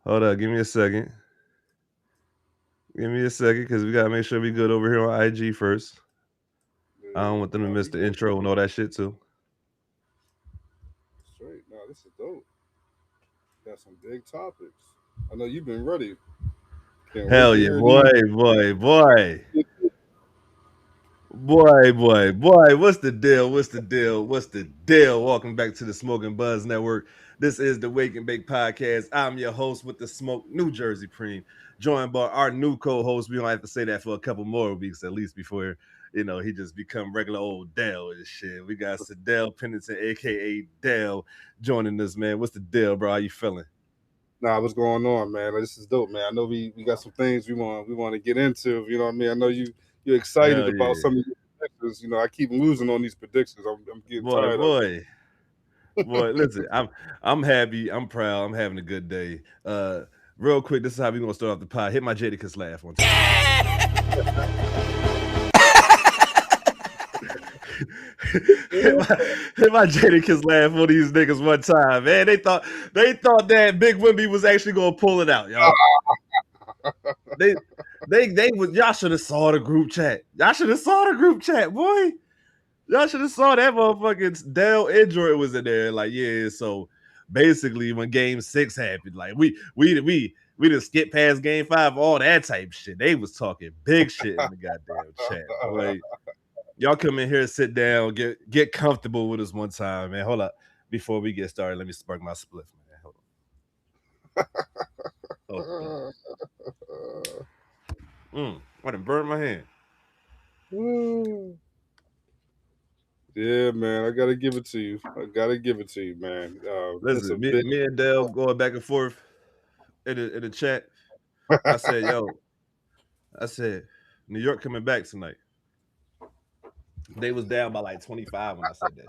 Hold up, give me a second. Give me a second, because we gotta make sure we good over here on IG first. I don't want them to Nah, miss we the good. intro and all that shit too. Straight. Nah, this is dope. Got some big topics. I know you've been ready. Can't wait Hell to yeah, hear boy, these. boy, boy. Boy, what's the deal? What's the deal? What's the deal? Welcome back to the Smoking Buzz Network. This is the Wake and Bake Podcast. I'm your host with the Smoke, New Jersey Preem, joined by our new co-host. We don't have to say that for a couple more weeks at least before he just become regular old Dell and shit. We got Sadell Pennington, aka Dell, joining us, man. What's the deal, bro? How you feeling? Nah, what's going on, man? Like, this is dope, man. I know we got some things we want to get into. You know what I mean? I know you're excited Hell about yeah. some of your predictions. I keep losing on these predictions. I'm getting Boy, tired of boy. Boy, listen, I'm happy, I'm proud, I'm having a good day. Real quick, this is how we gonna start off the pod. Hit my Jadakiss laugh one time. hit my it. hit my Jadakiss laugh on these niggas one time, man. They thought that Big Wimby was actually gonna pull it out, y'all. They they was y'all should have saw the group chat. Y'all should have saw the group chat, boy. Y'all should have saw that motherfucking Dell Android was in there. Like, yeah, so basically when game 6 happened, like we just skip past game 5, all that type shit. They was talking big shit in the goddamn chat. Boy, y'all come in here, sit down, get comfortable with us one time, man. Hold up. Before we get started, let me spark my spliff, man. Hold on. I done burned my hand. Yeah, man. I gotta give it to you. I gotta give it to you, man. It's a Listen, me, big. me and Dell going back and forth in the chat. I said, yo, I said, New York coming back tonight. They was down by like 25 when I said that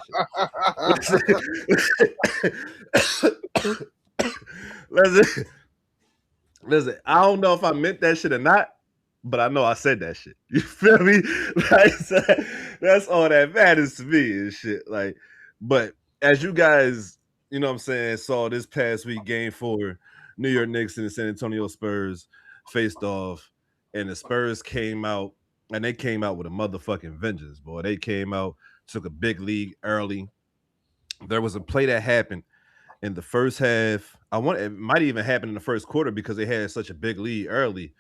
shit. listen, listen, I don't know if I meant that shit or not, but I know I said that shit. You feel me? Like, so that's all that matters to me and shit. Like, but as you guys, you know what I'm saying, saw this past week, game 4, New York Knicks and the San Antonio Spurs faced off, and the Spurs came out, and they came out with a motherfucking vengeance, boy. They came out, took a big lead early. There was a play that happened in the first half. It might even happen in the first quarter because they had such a big lead early.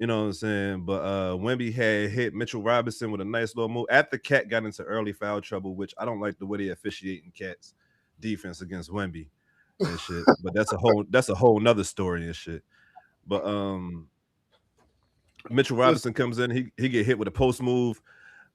You know what I'm saying? But Wemby had hit Mitchell Robinson with a nice little move after Cat got into early foul trouble, which I don't like the way they officiate in Cat's defense against Wemby and shit. But that's a whole nother story and shit. But Mitchell Listen, Robinson comes in, he get hit with a post move.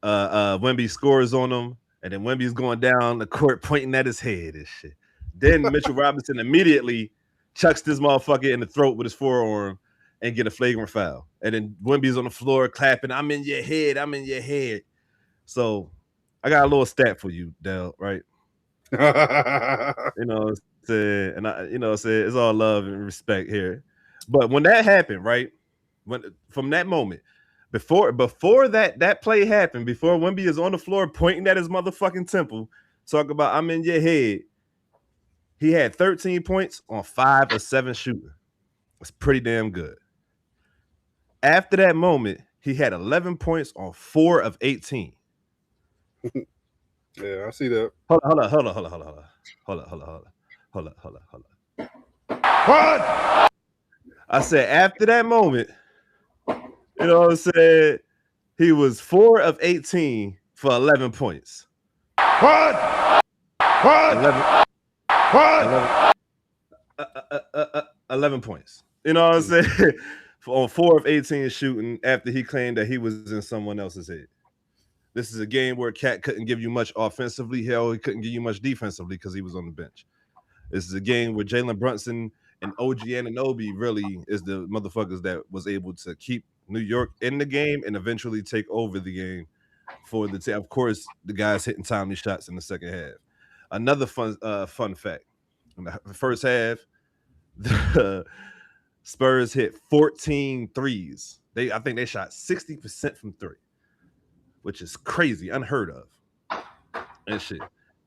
Wemby scores on him, and then Wemby's going down the court pointing at his head and shit. Then Mitchell Robinson immediately chucks this motherfucker in the throat with his forearm and get a flagrant foul. And then Wemby's on the floor clapping, "I'm in your head, I'm in your head." So I got a little stat for you, Dell, right? You know what I'm saying? And saying it's all love and respect here. But when that happened, right? When from that moment, before that play happened, before Wemby is on the floor pointing at his motherfucking temple, talk about I'm in your head. He had 13 points on 5 of 7 shooting. That's pretty damn good. After that moment, he had 11 points on 4 of 18. yeah, I see that. Hold on. What? I said after that moment, you know what I'm saying? He was 4 of 18 for 11 points. What? What? 11, what? 11, 11 points. You know what I'm saying? On 4 of 18 shooting after he claimed that he was in someone else's head. This is a game where Cat couldn't give you much offensively. Hell, he couldn't give you much defensively because he was on the bench. This is a game where Jalen Brunson and OG Anunoby really is the motherfuckers that was able to keep New York in the game and eventually take over the game for the team. Of course, the guys hitting timely shots in the second half. Another fun fact: in the first half, the Spurs hit 14 threes. I think they shot 60% from three, which is crazy, unheard of, and shit.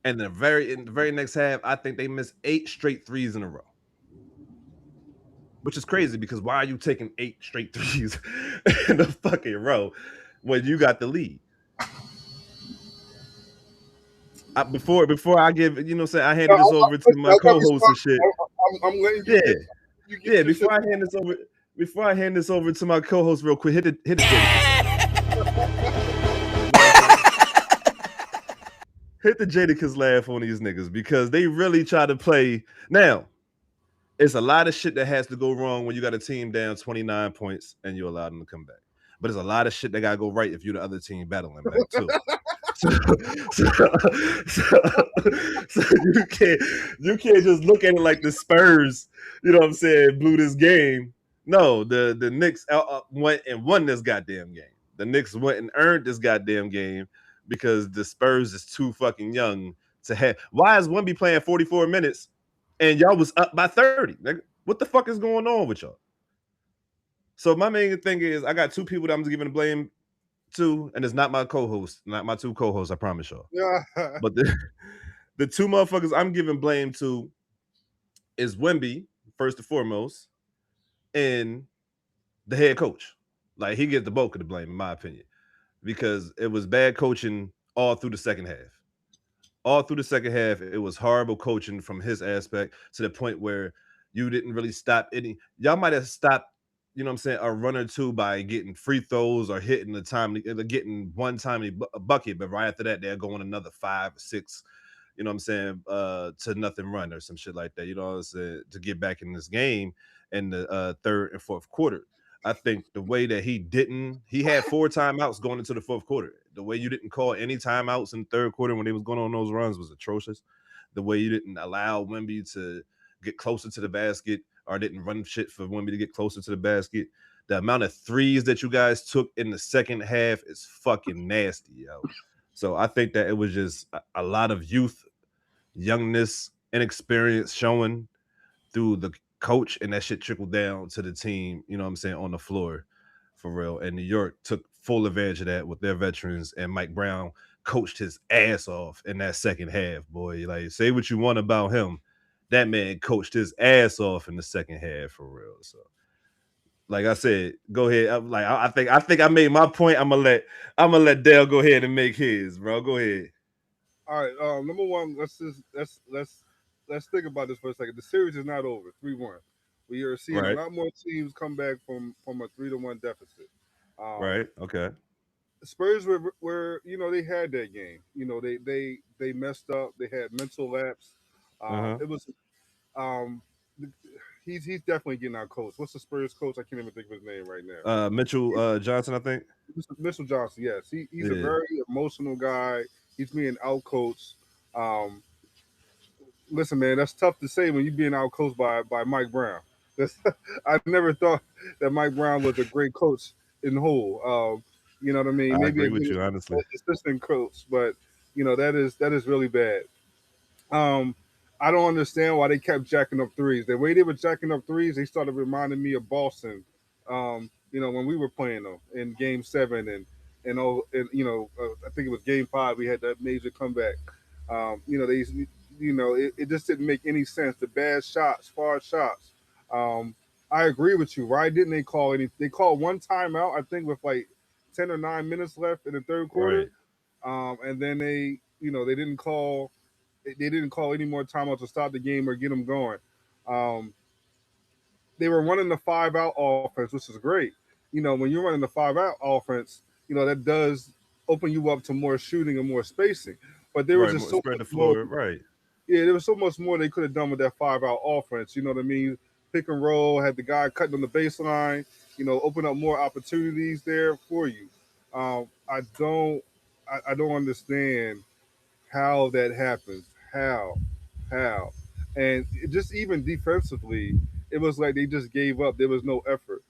And in the very next half, I think they missed 8 straight threes in a row. which is crazy because why are you taking 8 straight threes in a fucking row when you got the lead? Before I give, I No, handed this over to my I got co-host and response. shit. I'm letting Yeah, you get yeah. your shit. Before I hand this over to my co-host, real quick, hit the Jadakiss laugh. You know what I'm saying? Hit the Jadakiss laugh on these niggas because they really try to play. Now, it's a lot of shit that has to go wrong when you got a team down 29 points and you allow them to come back. But there's a lot of shit that gotta go right if you're the other team battling back too. So, so, so, so you can't just look at it like the Spurs, you know what I'm saying, blew this game. No, the Knicks went and won this goddamn game. The Knicks went and earned this goddamn game because the Spurs is too fucking young to have. Why is Wemby playing 44 minutes and y'all was up by 30? Like, what the fuck is going on with y'all? So my main thing is I got two people that I'm giving the blame to, and it's not my co-host, not my two co-hosts, I promise y'all. Yeah. But the two motherfuckers I'm giving blame to is Wemby, first and foremost, and the head coach. Like he gets the bulk of the blame, in my opinion, because it was bad coaching all through the second half. All through the second half, it was horrible coaching from his aspect to the point where you didn't really stop any. Y'all might have stopped, you know what I'm saying, a run or two by getting free throws or hitting the timely, getting one timely bucket, but right after that, they're going another 5 or 6, you know what I'm saying, to nothing run or some shit like that, you know what I'm saying, to get back in this game in the third and fourth quarter. I think the way that he had 4 timeouts going into the fourth quarter. The way you didn't call any timeouts in the third quarter when they was going on those runs was atrocious. The way you didn't allow Wemby to get closer to the basket or didn't run shit for Wemby to get closer to the basket. The amount of threes that you guys took in the second half is fucking nasty, yo. So I think that it was just a lot of youth, youngness, inexperience showing through the coach, and that shit trickled down to the team, you know what I'm saying, on the floor for real. And New York took full advantage of that with their veterans, and Mike Brown coached his ass off in that second half, boy. Like, say what you want about him. That man coached his ass off in the second half for real. So, like I said, go ahead. I think I made my point. I'm gonna let Dale go ahead and make his, bro. Go ahead. All right. Number one, let's think about this for a second. The series is not over. 3-1. We are seeing a Right. lot more teams come back from a 3-1 deficit. Um, Right. Okay. Spurs were they had that game. They messed up. They had mental lapse. Uh-huh. It was um, th- he's definitely getting our coach. What's the Spurs coach? I can't even think of his name right now. Mitchell Johnson, I think. Mr. Johnson, yes, he's a Yeah. very emotional guy. He's being outcoached. Um, Listen, man, that's tough to say when you're being outcoached by Mike Brown. That's, I never thought that Mike Brown was a great coach in whole. You know what I mean? I Maybe agree a with good you, honestly. assistant coach, but that is really bad. Um, I don't understand why they kept jacking up threes. The way they were jacking up threes, they started reminding me of Boston. When we were playing them in Game 7 and I think it was Game 5. We had that major comeback. They it just didn't make any sense. The bad shots, far shots. Um, I agree with you. Why didn't they call any? They called one timeout, I think, with like 10 or 9 minutes left in the third quarter. Right. And then they didn't call any more timeouts to stop the game or get them going. Um, they were running the 5-out offense, which is great. When you're running the 5-out offense, that does open you up to more shooting and more spacing. But there was Right. just so Spread much the more. floor. Right. Yeah, there was so much more they could have done with that 5-out offense. You know what I mean? Pick and roll, had the guy cutting on the baseline. Open up more opportunities there for you. I don't understand how that happens. How? And just even defensively, it was like they just gave up. There was no effort.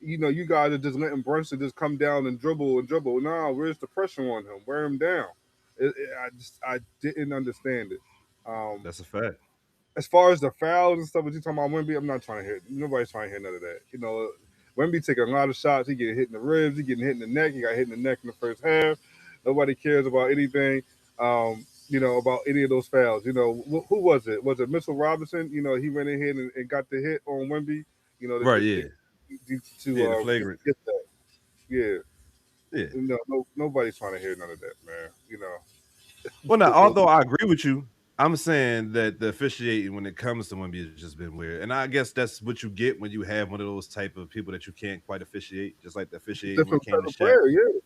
You guys are just letting Brunson just come down and dribble and dribble. No, where's the pressure on him? Wear him down. I didn't understand it. Um, That's a fact. as far as the fouls and stuff, what you talking about Wemby, I'm not trying to hear. Nobody's trying to hear none of that. Wemby taking a lot of shots. He getting hit in the ribs. He getting hit in the neck. He got hit in the neck in the first half. Nobody cares about anything. about any of those fouls. Who was it? Was it Mitchell Robinson? He went ahead and got the hit on Wemby. Right, yeah. Yeah, the To flagrant. get that. Yeah. Yeah. Nobody's trying to hear none of that, man. Well, now, Football. although I agree with you, I'm saying that the officiating when it comes to Wemby has just been weird, and I guess that's what you get when you have one of those type of people that you can't quite officiate, just like the officiating when it Different came type to of Shaq. player, yeah.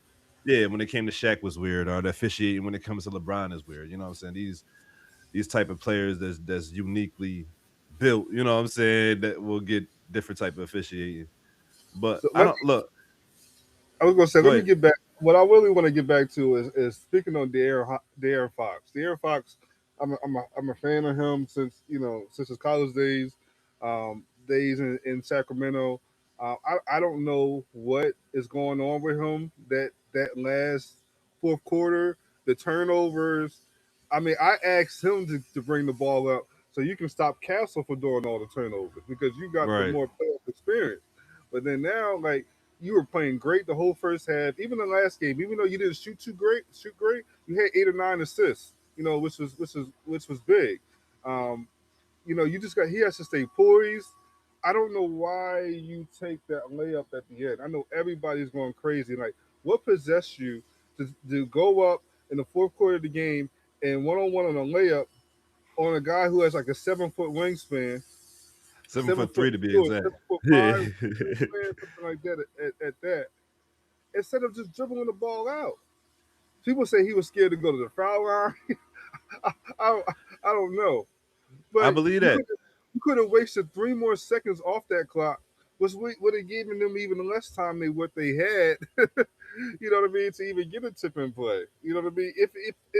Yeah, when it came to Shaq was weird, or the officiating when it comes to LeBron is weird. You know what I'm saying? These type of players that's uniquely built. You know what I'm saying? That will get different type of officiating. But So I don't look. I was gonna say, Go let me ahead. get back. What I really want to get back to is speaking on De'Aaron Fox. De'Aaron Fox, I'm a fan of him since his college days, days in Sacramento. I don't know what is going on with him that last fourth quarter, the turnovers. I mean, I asked him to bring the ball up so you can stop Castle for doing all the turnovers because you got the Right. more playoff experience. But then now, like you were playing great the whole first half. Even the last game, even though you didn't shoot great, you had 8 or 9 assists. Which was big. Um, you just got he has to stay poised. I don't know why you take that layup at the end. I know everybody's going crazy. Like, what possessed you to go up in the fourth quarter of the game and 1-on-1 on a layup on a guy who has like a 7 foot wingspan, Seven seven foot foot three to be two, exact. 7'5" wingspan, something like that at that, instead of just dribbling the ball out. People say he was scared to go to the foul line. I, I, I don't know. I But believe you that. could you could have wasted 3 more seconds off that clock, which would have given them even less time than what they had. You know what I mean? To even get a tip and play. You know what I mean? If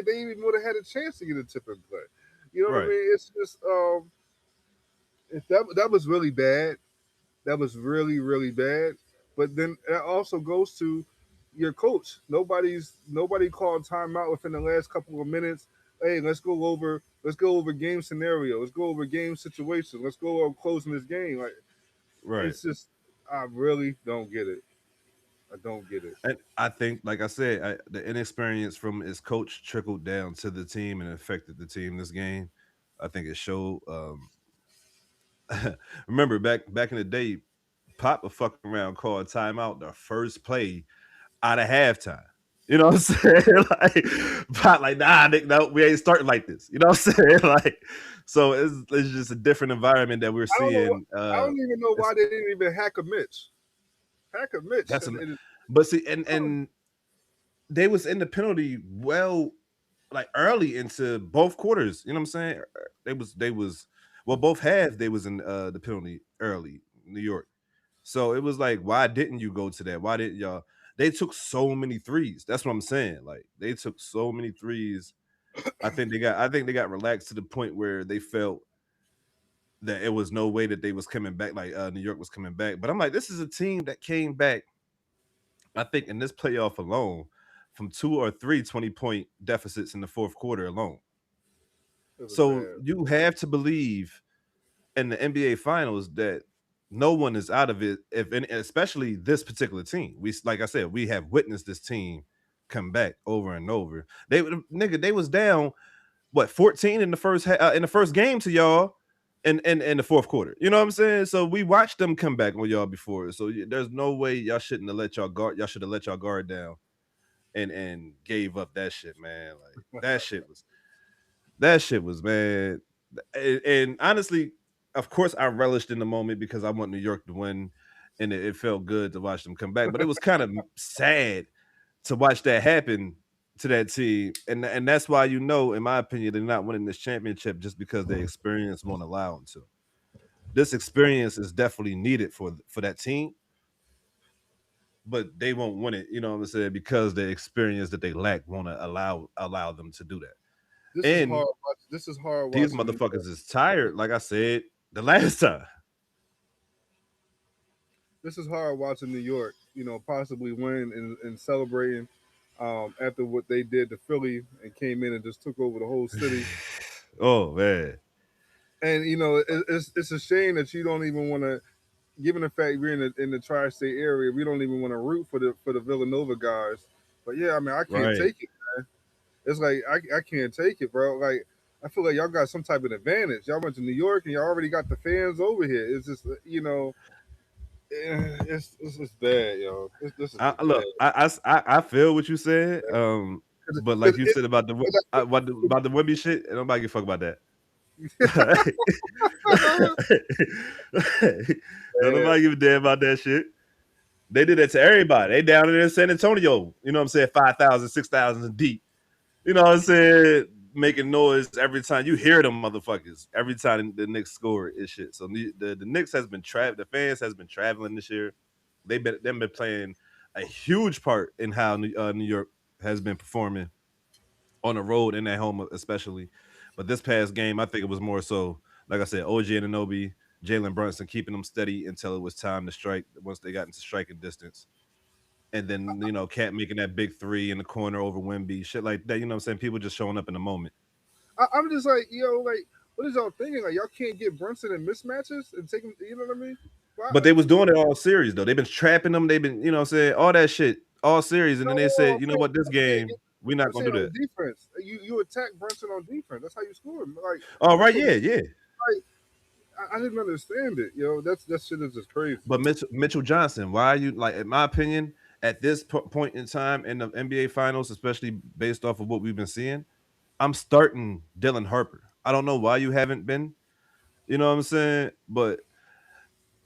they even would have had a chance to get a tip and play. You know what I Right. mean? It's just if that was really bad. That was really really bad. But then that also goes to your coach. Nobody called timeout within the last couple of minutes. Hey, let's go over game scenario. Let's go over game situation. Let's go over closing this game. Like Right. it's just I really don't get it. I don't get it. And I think, like I said, the inexperience from his coach trickled down to the team and affected the team this game. I think it showed. Remember back in the day, Pop a fucking around called timeout the first play out of halftime. You know what I'm saying? Like, Pop, like, nah, Nick, no, we ain't starting like this. You know what I'm saying? Like, so it's just a different environment that we're I don't know. seeing. I don't even know why It's, they didn't even hack a Mitch. Hack a Mitch. that's an, but see, and they was in the penalty like early into both quarters. You know what I'm saying? They was well, both halves they was in the penalty early, New York. So it was like, why didn't you go to that? Why didn't y'all? They took so many threes. That's what I'm saying. Like they took so many threes. I think they got relaxed to the point where they felt that it was no way that they was coming back, like New York was coming back. But I'm like, this is a team that came back, I think, in this playoff alone from 2 or 3 20-point deficits in the fourth quarter alone. It was So bad. you have to believe in the NBA Finals that no one is out of it, if any, especially this particular team. Like I said, we have witnessed this team come back over and over. They was down what 14 in the first game to y'all in the fourth quarter. You know what I'm saying? So we watched them come back on y'all before. So there's no way y'all shouldn't have let y'all guard. Y'all should have let y'all guard down and gave up that shit, man. Like that shit was man. And honestly, of course, I relished in the moment because I want New York to win, and it felt good to watch them come back. But it was kind of sad to watch that happen to that team, and that's why, in my opinion, they're not winning this championship just because their experience won't allow them to. This experience is definitely needed for that team, but they won't win it. You know what I'm saying? Because the experience that they lack won't allow them to do that. This is And hard. This is hard these watching New motherfuckers is tired, like I said the last time. this is hard watching New York, possibly win and celebrating after what they did to Philly and came in and just took over the whole city. Oh man. And it's a shame that you don't even want to, given the fact we're in the tri-state area, we don't even want to root for the Villanova guys. But yeah, I mean, I can't Right. take it. It's like I can't take it, bro. Like I feel like y'all got some type of advantage. Y'all went to New York and y'all already got the fans over here. It's just it's bad, yo. This is just bad. Look, I feel what you said. But like you It, said about the Wemby shit, nobody give a fuck about that. Don't man, nobody give a damn about that shit. They did that to everybody. They down in San Antonio. You know what I'm saying? 5,000, 6,000 deep. You know what I'm saying? Making noise every time you hear them motherfuckers. Every time the Knicks score is shit. So the Knicks has been the fans has been traveling this year. They've been playing a huge part in how New York has been performing on the road and at home, especially. But this past game, I think it was more so, like I said, OG Anunoby, Jalen Brunson keeping them steady until it was time to strike. Once they got into striking distance, and then Cat making that big three in the corner over Wemby, shit like that. You know what I'm saying? People just showing up in the moment. I'm just like, like, what is y'all thinking? Like, y'all can't get Brunson in mismatches and take him. You know what I mean? Why? But they was doing it all series though. They've been trapping them. They've been, what I'm saying, all that shit, all series. And then they No, said, you know what, this game we're I'm not gonna saying do on that. defense. You attack Brunson on defense. That's how you score. Like Oh right, so, yeah, yeah. like I didn't understand it. That shit is just crazy. But Mitchell Johnson, why are you like? In my opinion, at this point in time in the NBA Finals, especially based off of what we've been seeing, I'm starting Dylan Harper. I don't know why you haven't been. You know what I'm saying? But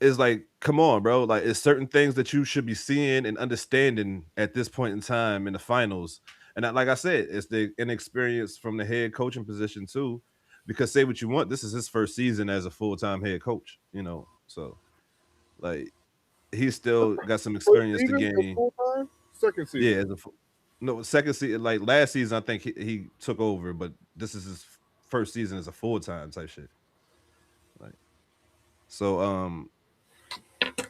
it's like, come on, bro. Like, it's certain things that you should be seeing and understanding at this point in time in the finals. And like I said, it's the inexperience from the head coaching position too. Because say what you want, this is his first season as a full time head coach. So like he's still got some First experience to season or gain. full time? Second Yeah, season. no second season. Like last season, I think he took over, but this is his first season as a full time type shit. Like so,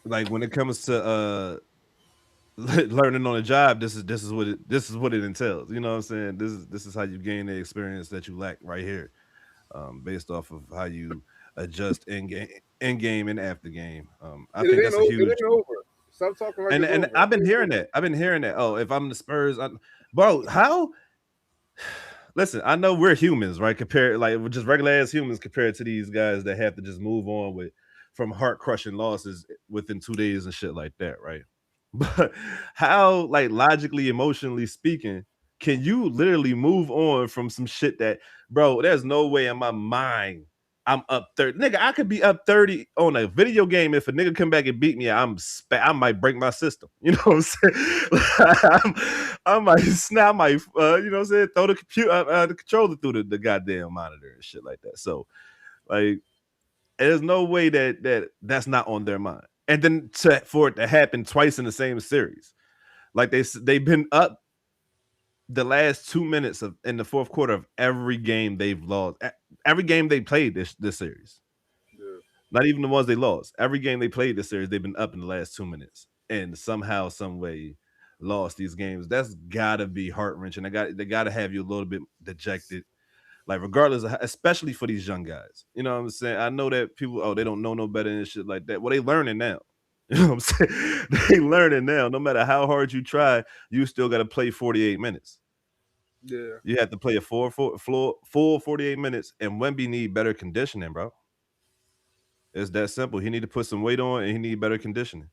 like when it comes to learning on the job, this is what it entails. You know what I'm saying? This is how you gain the experience that you lack right here, based off of how you adjust in game and after game. I think that's a It huge. ain't over. Stop talking like it's And over. I've It been ain't hearing over. that. I've been hearing that. Oh, if I'm the Spurs, bro, how? Listen, I know we're humans, right? Compared, like we're just regular ass humans compared to these guys that have to just move on with from heart crushing losses within 2 days and shit like that, right? But how, like logically, emotionally speaking, can you literally move on from some shit that, bro? There's no way in my mind I'm up 30. Nigga, I could be up 30 on a video game. If a nigga come back and beat me, I might break my system. You know what I'm saying? I might snap, I might, you know what I'm saying? Throw the computer, the controller through the goddamn monitor and shit like that. So, like, there's no way that's not on their mind. And then for it to happen twice in the same series, like they've been up the last 2 minutes of in the fourth quarter of every game they've lost, every game they played this series. Yeah. Not even the ones they lost. Every game they played this series, they've been up in the last 2 minutes, and somehow, some way, lost these games. That's gotta be heart wrenching. They gotta have you a little bit dejected, like regardless of, especially for these young guys. You know what I'm saying? I know that people, they don't know no better and shit like that. Well, they learning now. You know what I'm saying? They learning now. No matter how hard you try, you still got to play 48 minutes. Yeah. You have to play a full 48 minutes, and Wemby need better conditioning, bro. It's that simple. He need to put some weight on, and he need better conditioning.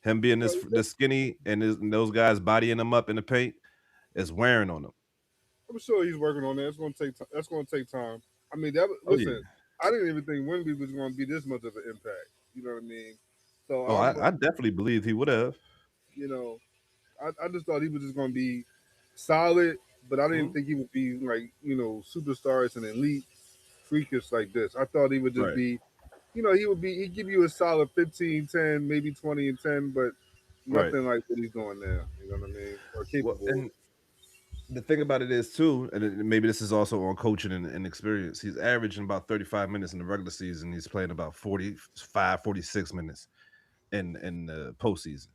Him being this skinny and those guys bodying him up in the paint is wearing on him. I'm sure he's working on that. It's gonna take. That's gonna take time. I mean, that. Oh yeah. Listen, I didn't even think Wemby was gonna be this much of an impact. You know what I mean? So Oh, I definitely believe he would have. you know, I just thought he was just gonna be solid, but I didn't Mhm. think he would be like superstars and elite freakish like this. I thought he would just Right. be, he'd give you a solid 15, 10, maybe 20 and 10, but Right. nothing like what he's doing now. You know what I mean? Or Well, capable of. and the thing about it is too, and maybe this is also on coaching and experience. He's averaging about 35 minutes in the regular season. He's playing about 45, 46 minutes in the postseason.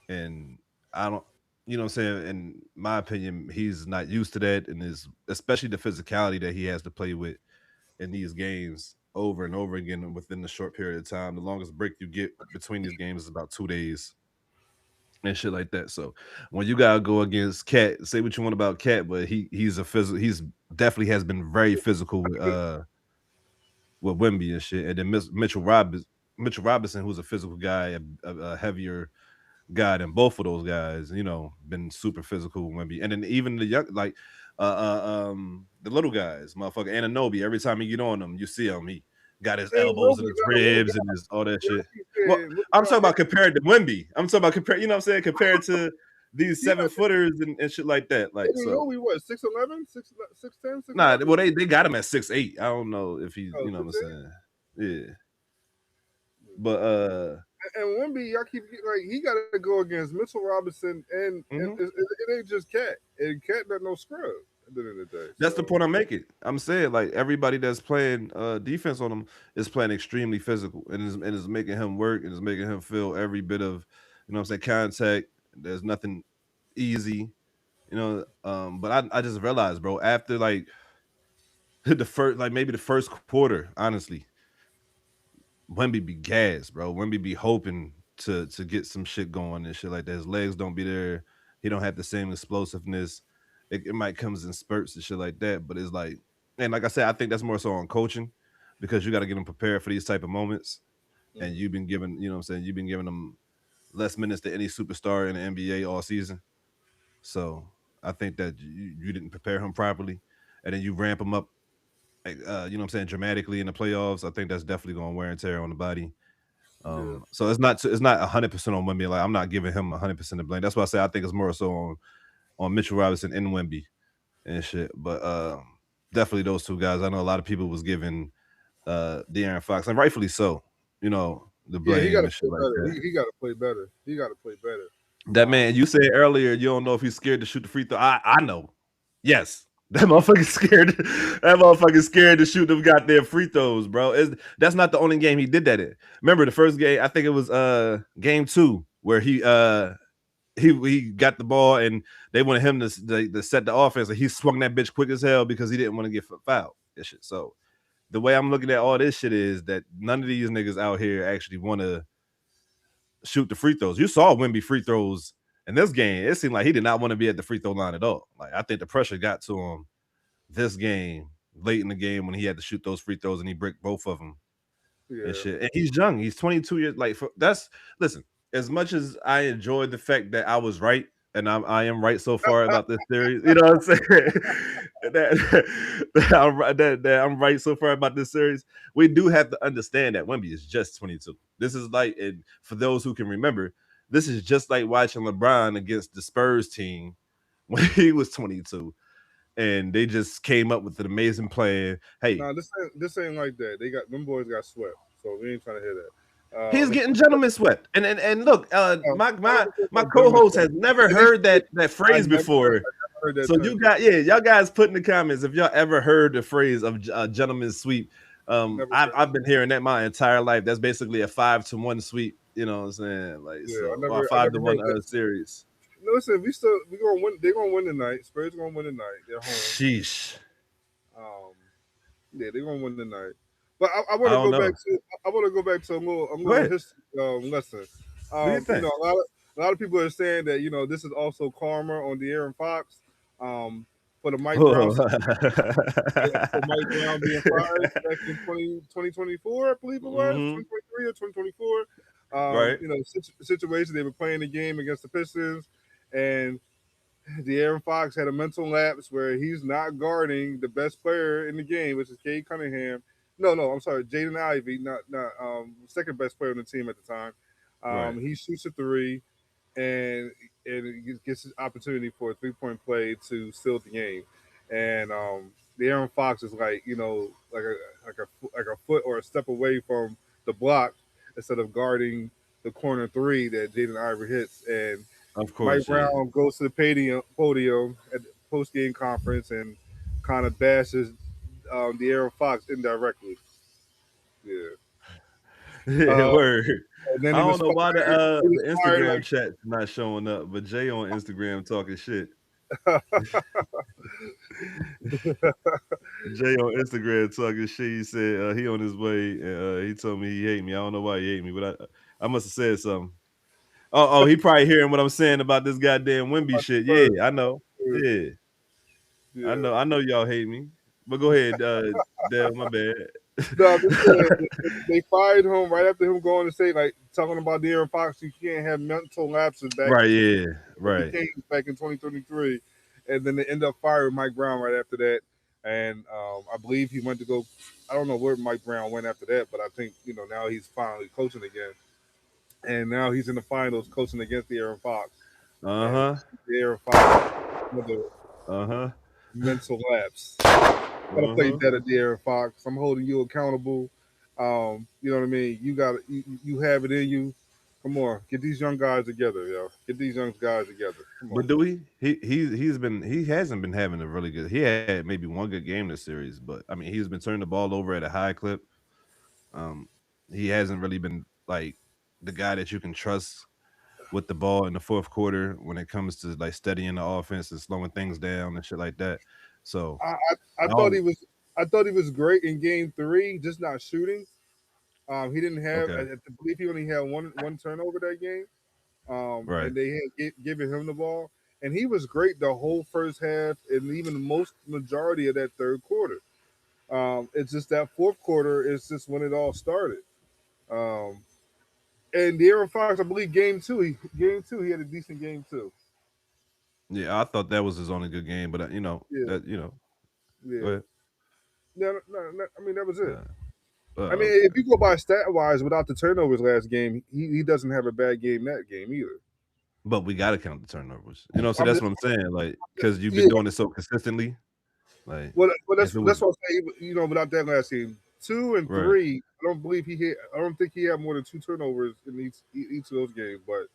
And I don't, you know what I'm saying? In my opinion, he's not used to that, and is especially the physicality that he has to play with in these games over and over again within a short period of time. The longest break you get between these games is about 2 days. and shit like that. So when you gotta go against Cat, say what you want about Cat, but he's a physical. He's definitely has been very physical with Wemby and shit. And then Mitchell Robinson, who's a physical guy, a heavier guy than both of those guys. You know, been super physical with Wemby. And then even the young the little guys, motherfucker Ananobi. Every time he get on them, you see him. He got his Hey, elbows and his ribs and his all that shit. Well, Look I'm talking out, about compared to Wemby. I'm talking about compare. You know what I'm saying? Compared to these he 7-footers and shit like that. Like so. we what 6'11", 6'10", Nah, well they got him at 6'8". I don't know if he, Oh, you know what I'm 6'8"? saying. Yeah, but And Wemby, y'all keep like he got to go against Mitchell Robinson, and mhm. it ain't just Cat. And Cat not no scrub at the end of the day. That's the So point I'm making. I'm saying like everybody that's playing defense on him is playing extremely physical and is making him work and is making him feel every bit of, you know what I'm saying, contact. There's nothing easy, you know. But I just realized, bro, after like the first like maybe the first quarter, honestly, Wemby be gas, bro. Wemby be hoping to get some shit going and shit like that. His legs don't be there. He don't have the same explosiveness. It might comes in spurts and shit like that. But it's like, and like I said, I think that's more so on coaching because you got to get them prepared for these type of moments. And mm, you've been given, you know what I'm saying, you've been giving them less minutes than any superstar in the NBA all season. So I think that you didn't prepare him properly. And then you ramp him up, you know what I'm saying, dramatically in the playoffs. I think that's definitely going to wear and tear on the body. yeah, So it's not 100% on Wemby. Like I'm not giving him 100% of blame. That's why I say I think it's more so on Mitchell Robinson and Wemby and shit. But definitely those two guys. I know a lot of people was giving De'Aaron Fox, and rightfully so. You know the yeah. He got blame to and play shit like better. that. He got to play better. He got to play better. That man, Um, you said earlier you don't know if he's scared to shoot the free throw. I know. Yes. That motherfucker's scared. That motherfucker's scared to shoot them goddamn free throws, bro. That's not the only game he did that in. Remember the first game? I think it was game 2 where he got the ball and they wanted him to set the offense and he swung that bitch quick as hell because he didn't want to get fouled. That shit. So the way I'm looking at all this shit is that none of these niggas out here actually want to shoot the free throws. You saw Wemby free throws in this game. It seemed like he did not want to be at the free throw line at all. Like I think the pressure got to him this game, late in the game when he had to shoot those free throws and he bricked both of them and yeah. shit. And he's young. He's 22 years. Like that's listen. As much as I enjoyed the fact that I was right, and I am right so far about this series, you know what I'm saying? that I'm right so far about this series. We do have to understand that Wemby is just 22. This is like, and for those who can remember, this is just like watching LeBron against the Spurs team when he was 22 and they just came up with an amazing plan. Hey, Nah, this ain't like that. They got them boys got swept, so we ain't trying to hear that. he's getting gentleman swept. And look, my I my don't think my that's gentlemen co-host swept. has never And heard that I phrase never before. heard that So term. y'all guys put in the comments if y'all ever heard the phrase of gentleman sweep. Never heard. I've been hearing that my entire life. That's basically a 5-1 sweep. You know what I'm saying? Like Yeah, so, or I five to never one heard that. series. No, listen, we gonna win. They're gonna win tonight. Spurs gonna win tonight. They're home. Sheesh. Um, yeah, they're gonna win tonight. But I want I to don't go back know. to a Go little ahead. history lesson. Do you You think? know, a lot of people are saying that this is also karma on the Aaron Fox, um, for the Mike Brown Oh. for Mike Brown being fired back in 2024, I believe it was hmm 2023 or 2024. Right. Situation they were playing the game against the Pistons, and De'Aaron Fox had a mental lapse where he's not guarding the best player in the game, which is Cade Cunningham. No, I'm sorry, Jaden Ivey, not second best player on the team at the time. Right. He shoots a three, and he gets his opportunity for a 3-point play to seal the game. And De'Aaron Fox is like like a foot or a step away from the block instead of guarding the corner three that Jaden Ivey hits, and Of Mike course, yeah. Brown goes to the podium at the post game conference and kind of bashes De'Aaron Fox indirectly. Yeah. Yeah, Uh, word. and then I he don't was know why fired. He was the fired Instagram chat's not showing up, but Jay on Instagram talking shit. like. Jay on Instagram talking shit. He said he on his way and he told me he hate me. I don't know why he hate me, but I must have said something. He probably hearing what I'm saying about this goddamn Wimby shit. Yeah, I know. Yeah, Yeah. I know y'all hate me. But go ahead, Dale, my bad. No, I'm just saying they fired him right after him going to say like talking about De'Aaron Fox. You can't have mental lapses back Right, in yeah, he right. came back in 2023, and then they end up firing Mike Brown right after that. And I believe he went to go. I don't know where Mike Brown went after that, but I think now he's finally coaching again, and now he's in the finals coaching against De'Aaron Fox, and Uh-huh. De'Aaron Fox another Uh-huh. mental lapse. Gotta play Uh-huh. better, De'Aaron Fox. I'm holding you accountable. You know what I mean? You have it in you. Come on, get these young guys together, yo. Get these young guys together. Come on. But do we? He hasn't been having a really good. He had maybe one good game this series, but I mean he's been turning the ball over at a high clip. Um, he hasn't really been like the guy that you can trust with the ball in the fourth quarter when it comes to like steadying the offense and slowing things down and shit like that. So I I thought don't. I thought he was great in game three, just not shooting. He didn't have. Okay, I believe he only had one turnover that game. right. And they had given him the ball, and he was great the whole first half, and even most majority of that third quarter. It's just that fourth quarter is just when it all started. Um, and De'Aaron Fox, I believe game two he had a decent game too. Yeah, I thought that was his only good game, but Yeah, that go yeah. ahead. No, I mean that was it. Uh, I mean, if okay. you go by stat wise, without the turnovers last game, he doesn't have a bad game that game either. But we got to count the turnovers. So I'm that's just what I'm saying. Like, because you've been yeah. doing it so consistently. Like, Well, if it was that's what I'm saying. Without that last game, two and right, three, I don't believe he hit. I don't think he had more than two turnovers in each of those games. But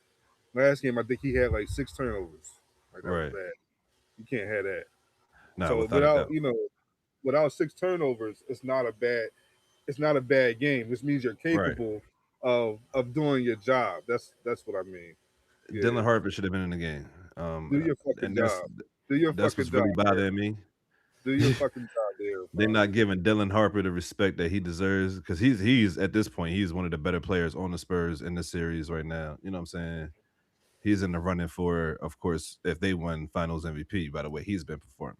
last game, I think he had like six turnovers. Like that was right, bad. You can't have that. not So without a doubt. without six turnovers, it's not a bad game. This means you're Right. capable of doing your job. That's what I mean. Dylan Yeah. Harper should have been in the game. Do your fucking And job. Do your that's fucking what's job, really there. bothering me. Do your fucking job there, They're Fox. not giving Dylan Harper the respect that he deserves because he's at this point he's one of the better players on the Spurs in the series right now. You know what I'm saying? He's in the running for, of course, if they won Finals MVP. By the way, he's been performing.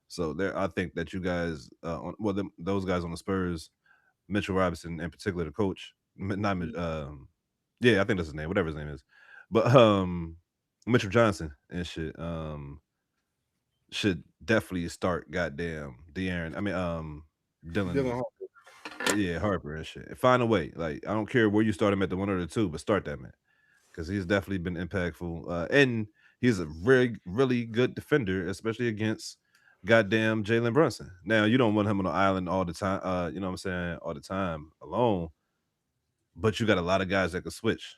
So there, I think that you guys, those guys on the Spurs, Mitchell Robinson in particular, the coach, not yeah, I think that's his name, whatever his name is, but Mitchell Johnson and shit, should definitely start goddamn De'Aaron. I mean, Dylan, Dylan Harper. yeah, Harper and shit. Find a way. Like I don't care where you start him at the one or the two, but start that man because he's definitely been impactful. And he's a very, really good defender, especially against goddamn Jalen Brunson. Now you don't want him on the island all the time. You know what I'm saying? All the time alone, but you got a lot of guys that can switch.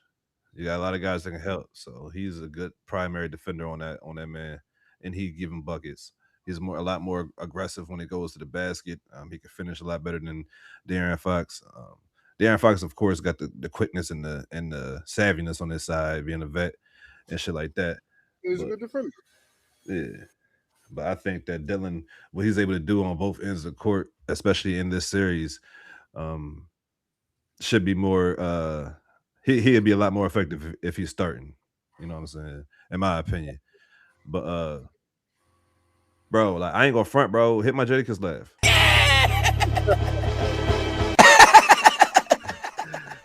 You got a lot of guys that can help. So he's a good primary defender on that man, and he give him buckets. He's a lot more aggressive when it goes to the basket. He can finish a lot better than De'Aaron Fox. De'Aaron Fox, of course, got the quickness and the savviness on his side, being a vet and shit like that. He's a But good defender. yeah, but I think that Dylan, what he's able to do on both ends of the court, especially in this series, um, should be more. He'd be a lot more effective if he's starting. You know what I'm saying? In my opinion. But bro, like I ain't gonna front, bro. Hit my Jadakiss laugh.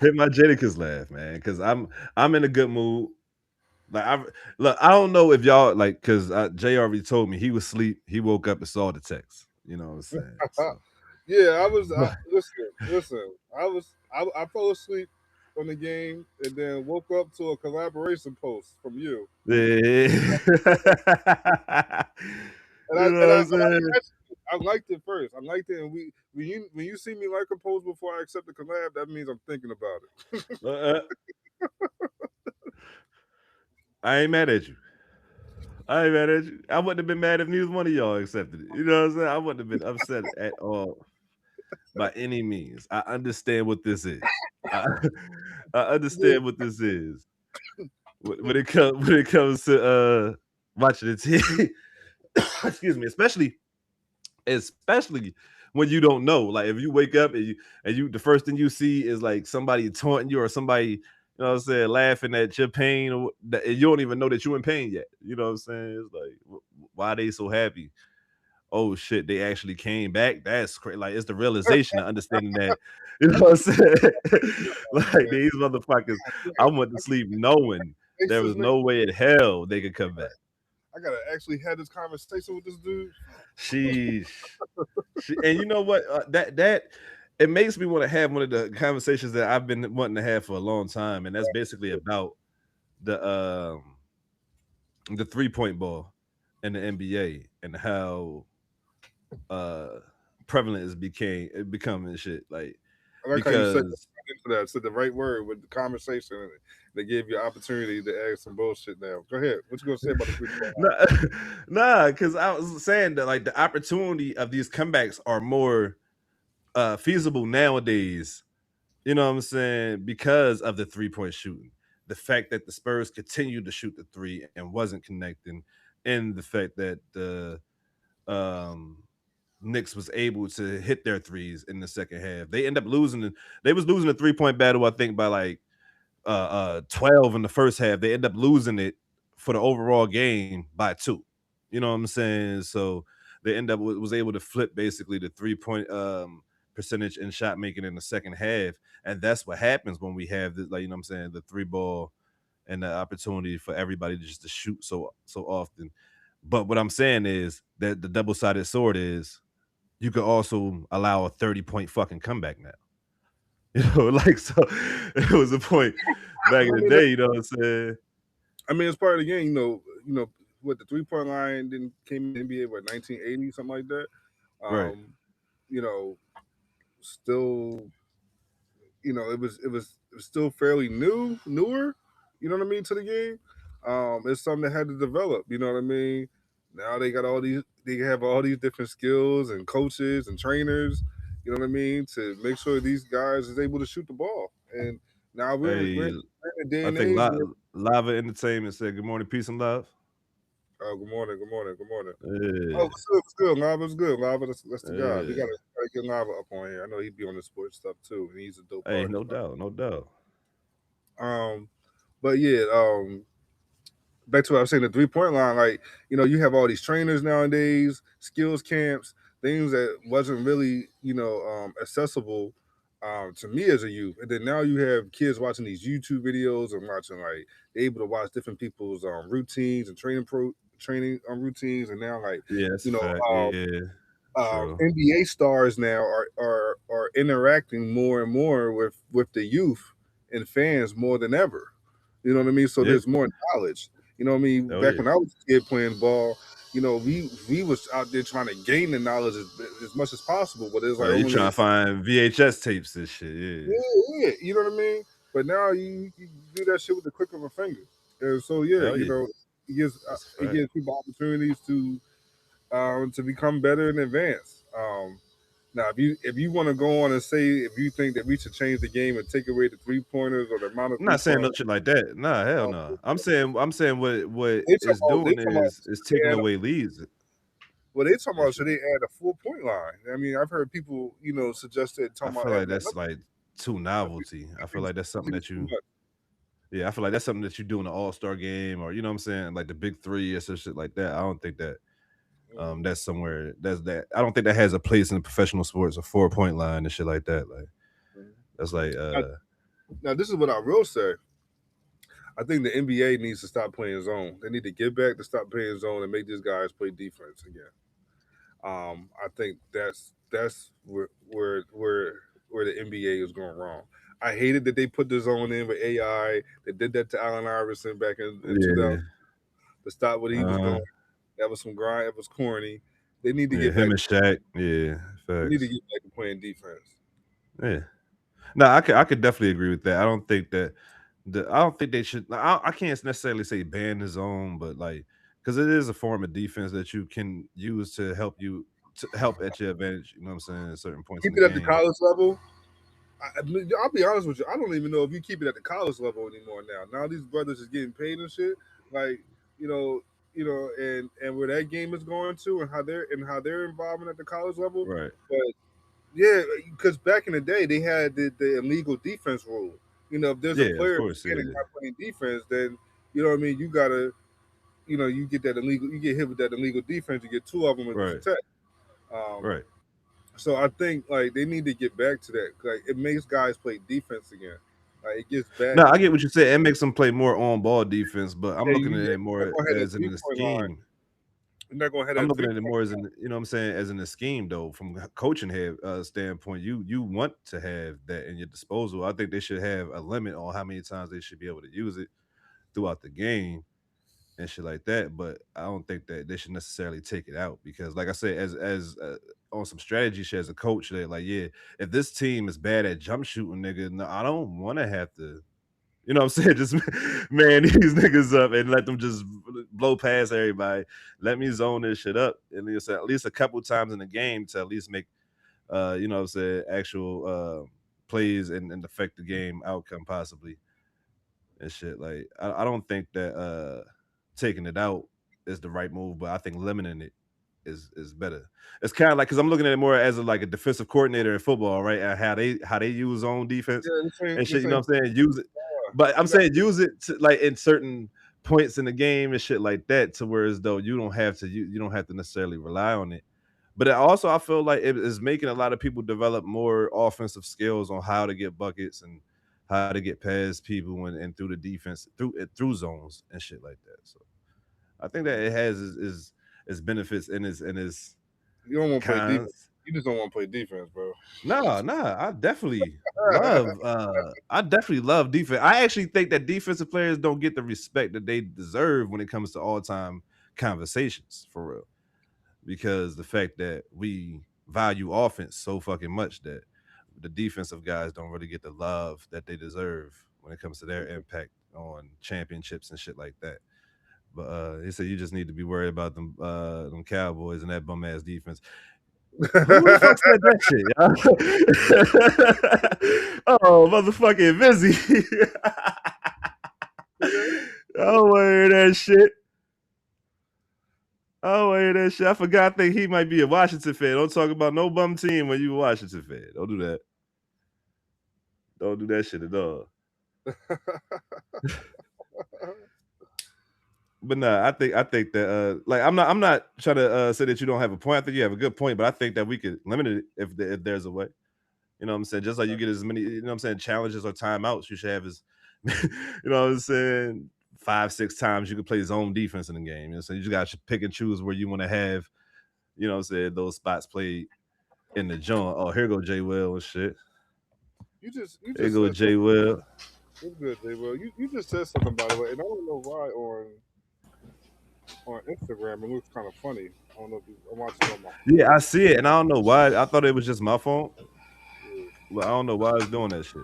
Hit my Jadakiss laugh, man. Because I'm in a good mood. Like I don't know if y'all like because Jay already told me he was asleep. He woke up and saw the text. You know what I'm saying? So, Yeah, I was. but Listen. I fell asleep on the game and then woke up to a collaboration post from you. yeah. And You know what I'm saying? I liked it first. I liked it, and when you see me like a post before I accept the collab, that means I'm thinking about it. Uh, I ain't mad at you. I ain't mad at you. I wouldn't have been mad if neither one of y'all accepted it. You know what I'm saying? I wouldn't have been upset at all by any means. I understand what this is. I, I Yeah, understand what this is. When it comes to watching the TV. Excuse me, especially when you don't know. Like if you wake up and you the first thing you see is like somebody taunting you or somebody You know what I'm saying? Laughing at your pain, and you don't even know that you're in pain yet. You know what I'm saying? It's like, why are they so happy? Oh shit, they actually came back. That's crazy. Like, it's the realization of understanding that, you know what I'm saying? Like, Man, these motherfuckers, I went to sleep knowing there was this nigga, no way in hell they could come back. I gotta actually have this conversation with this dude. Sheesh. And you know what? That it makes me want to have one of the conversations that I've been wanting to have for a long time, and that's basically about the the 3-point ball in the NBA and how uh prevalent it becoming shit. Like, I like how you said because that. Said the right word with the conversation. And they gave you opportunity to ask some bullshit. Now, go ahead. What you gonna say about the 3-point line? nah, nah, because I was saying that like the opportunity of these comebacks are more feasible nowadays. You know what I'm saying? Because of the 3-point shooting. The fact that the Spurs continued to shoot the three and wasn't connecting, and the fact that the um Knicks was able to hit their threes in the second half. They end up losing. They was losing the 3-point battle, I think, by like 12 in the first half. They end up losing it for the overall game by 2. You know what I'm saying? So they end up was able to flip basically the 3-point percentage and shot making in the second half. And that's what happens when we have this, like, you know what I'm saying, the 3 ball and the opportunity for everybody just to shoot so often. But what I'm saying is that the double-sided sword is you could also allow a 30-point fucking comeback now. You know, like, so it was a point back in I the mean, day, you know what I'm saying? it's part of the game. What the 3-point line didn't came in the NBA what 1980 something like that. Right. You know, still, it was still fairly newer. You know what I mean to the game. It's something that had to develop. You know what I mean. Now they have all these different skills and coaches and trainers. You know what I mean to make sure these guys is able to shoot the ball. And now we're Hey, in a day I and think age where Lava Entertainment said good morning, peace and love. oh, good morning, good morning, good morning. Oh, Yeah, what's good? Lava's good. Lava, that's the guy. We yeah. gotta get Lava up on here. I know he'd be on the sports stuff too, and he's a dope Hey, no artist. doubt, no doubt. Um, but yeah, back to what I was saying, the 3-point line, like, you have all these trainers nowadays, skills camps, things that wasn't really, accessible to me as a youth. And then now you have kids watching these YouTube videos and watching like they're able to watch different people's routines and training routines, and now like Yeah, that's a you know fact. Yeah, true. NBA stars now are interacting more and more with the youth and fans more than ever. You know what I mean? So Yeah. there's more knowledge. You know what I mean? Oh Back yeah. when I was a kid playing ball, we was out there trying to gain the knowledge as much as possible, but it's like You trying only to find VHS tapes and shit. Yeah. yeah, you know what I mean? But now you do that shit with the click of a finger. And so yeah, Hell yeah. it gives That's a it fact. gives people opportunities to become better and advance. Now, if you want to go on and say if you think that we should change the game and take away the 3-pointers or the amount of I'm three not saying no pointers, shit like that. Nah, hell no. I'm saying what it's they doing talking about is they taking add a, away leads well they talking and about should shit. they add a 4-point line? I mean, I've heard people suggested I talking about feel like adding that's another. like too novelty. I feel like that's I something think it's that too you much. Yeah, I feel like that's something that you do in an all-star game, or you know what I'm saying, like the big three or some shit like that. I don't think that Mm. that's somewhere that's that I don't think that has a place in professional sports, a 4-point line and shit like that. Like that's like Now, now, this is what I will say. I think the NBA needs to stop playing zone. They need to get back to stop playing zone and make these guys play defense again. I think that's where the NBA is going wrong. I hated that they put the zone in with AI. They did that to Allen Iverson back in 2000 yeah. to stop what he was Uh doing. That was some grind. That was corny. They need to yeah, get him back. and Shaq. Yeah, They need to facts. get back to playing defense. Yeah. No, I could definitely agree with that. I don't think they should. I can't necessarily say ban the zone, but like because it is a form of defense that you can use to help at your advantage. You know what I'm saying? At certain points in Keep the it at the game. college level. I'll be honest with you. I don't even know if you keep it at the college level anymore now. Now these brothers is getting paid and shit. Like you know, and where that game is going to, and how they're involvement at the college level. Right. But yeah, because back in the day they had the illegal defense rule. If there's a Yeah, of player course, and yeah, not playing defense, then you know what I mean. You gotta, you get that illegal. You get hit with that illegal defense. You get two of them in right, protect. Um, right. so I think like they need to get back to that. Like it makes guys play defense again. Like it gets No, back. I get what you said. It makes them play more on ball defense, but I'm Yeah, looking you're at it not more gonna have that as in three the point line. scheme. You're not gonna have I'm that looking three at it point. more as in, you know what I'm saying, as in the scheme though, from a coaching head standpoint. You want to have that in your disposal. I think they should have a limit on how many times they should be able to use it throughout the game and shit like that. But I don't think that they should necessarily take it out because, like I said, as on some strategy shit as a coach, they're like, yeah, if this team is bad at jump shooting, nigga, no, I don't want to have to. You know what I'm saying? Just man these niggas up and let them just blow past everybody. Let me zone this shit up at least a couple times in the game to at least make you know what I'm saying, actual plays and affect the game outcome possibly and shit. Like I don't think that taking it out is the right move, but I think limiting it is better. It's kind of like because I'm looking at it more as like a defensive coordinator in football, right? And how they use zone defense Yeah, this ain't and shit. this You know ain't. what I'm saying? Use it, but I'm You got saying use it to, like in certain points in the game and shit like that, to where as though you don't have to necessarily rely on it. But it also, I feel like it is making a lot of people develop more offensive skills on how to get buckets and how to get past people and through the defense through zones and shit like that. So I think that it has its benefits and its you don't want to play defense. cons. You just don't want to play defense, bro. No, no, I definitely love defense. I actually think that defensive players don't get the respect that they deserve when it comes to all-time conversations for real. Because the fact that we value offense so fucking much that the defensive guys don't really get the love that they deserve when it comes to their impact on championships and shit like that. But he said you just need to be worried about them Cowboys and that bum ass defense. Who the fuck said that shit, y'all? Oh, motherfucking busy. Oh, wait, that shit. Oh, wait, that shit. I forgot. I think he might be a Washington fan. Don't talk about no bum team when you a Washington fan. Don't do that. Don't do that shit at all. But nah, I think that like I'm not trying to say that you don't have a point. I think you have a good point, but I think that we could limit it if there's a way. You know what I'm saying? Just like you get as many, you know what I'm saying, challenges or timeouts, you should have as you know what I'm saying, 5-6 times you can play zone defense in the game. You know, so you just got to pick and choose where you want to have, you know what I'm saying, those spots played in the joint. Oh, here go Jay Will and shit. you just Here go said Jay something. Will. It's good, Jay. Well, you just said something by the way, and I don't know why on Instagram it looks kind of funny. I don't know if I'm watching it on my Yeah, phone. I see it, and I don't know why. I thought it was just my phone. But I don't know why it's doing that shit.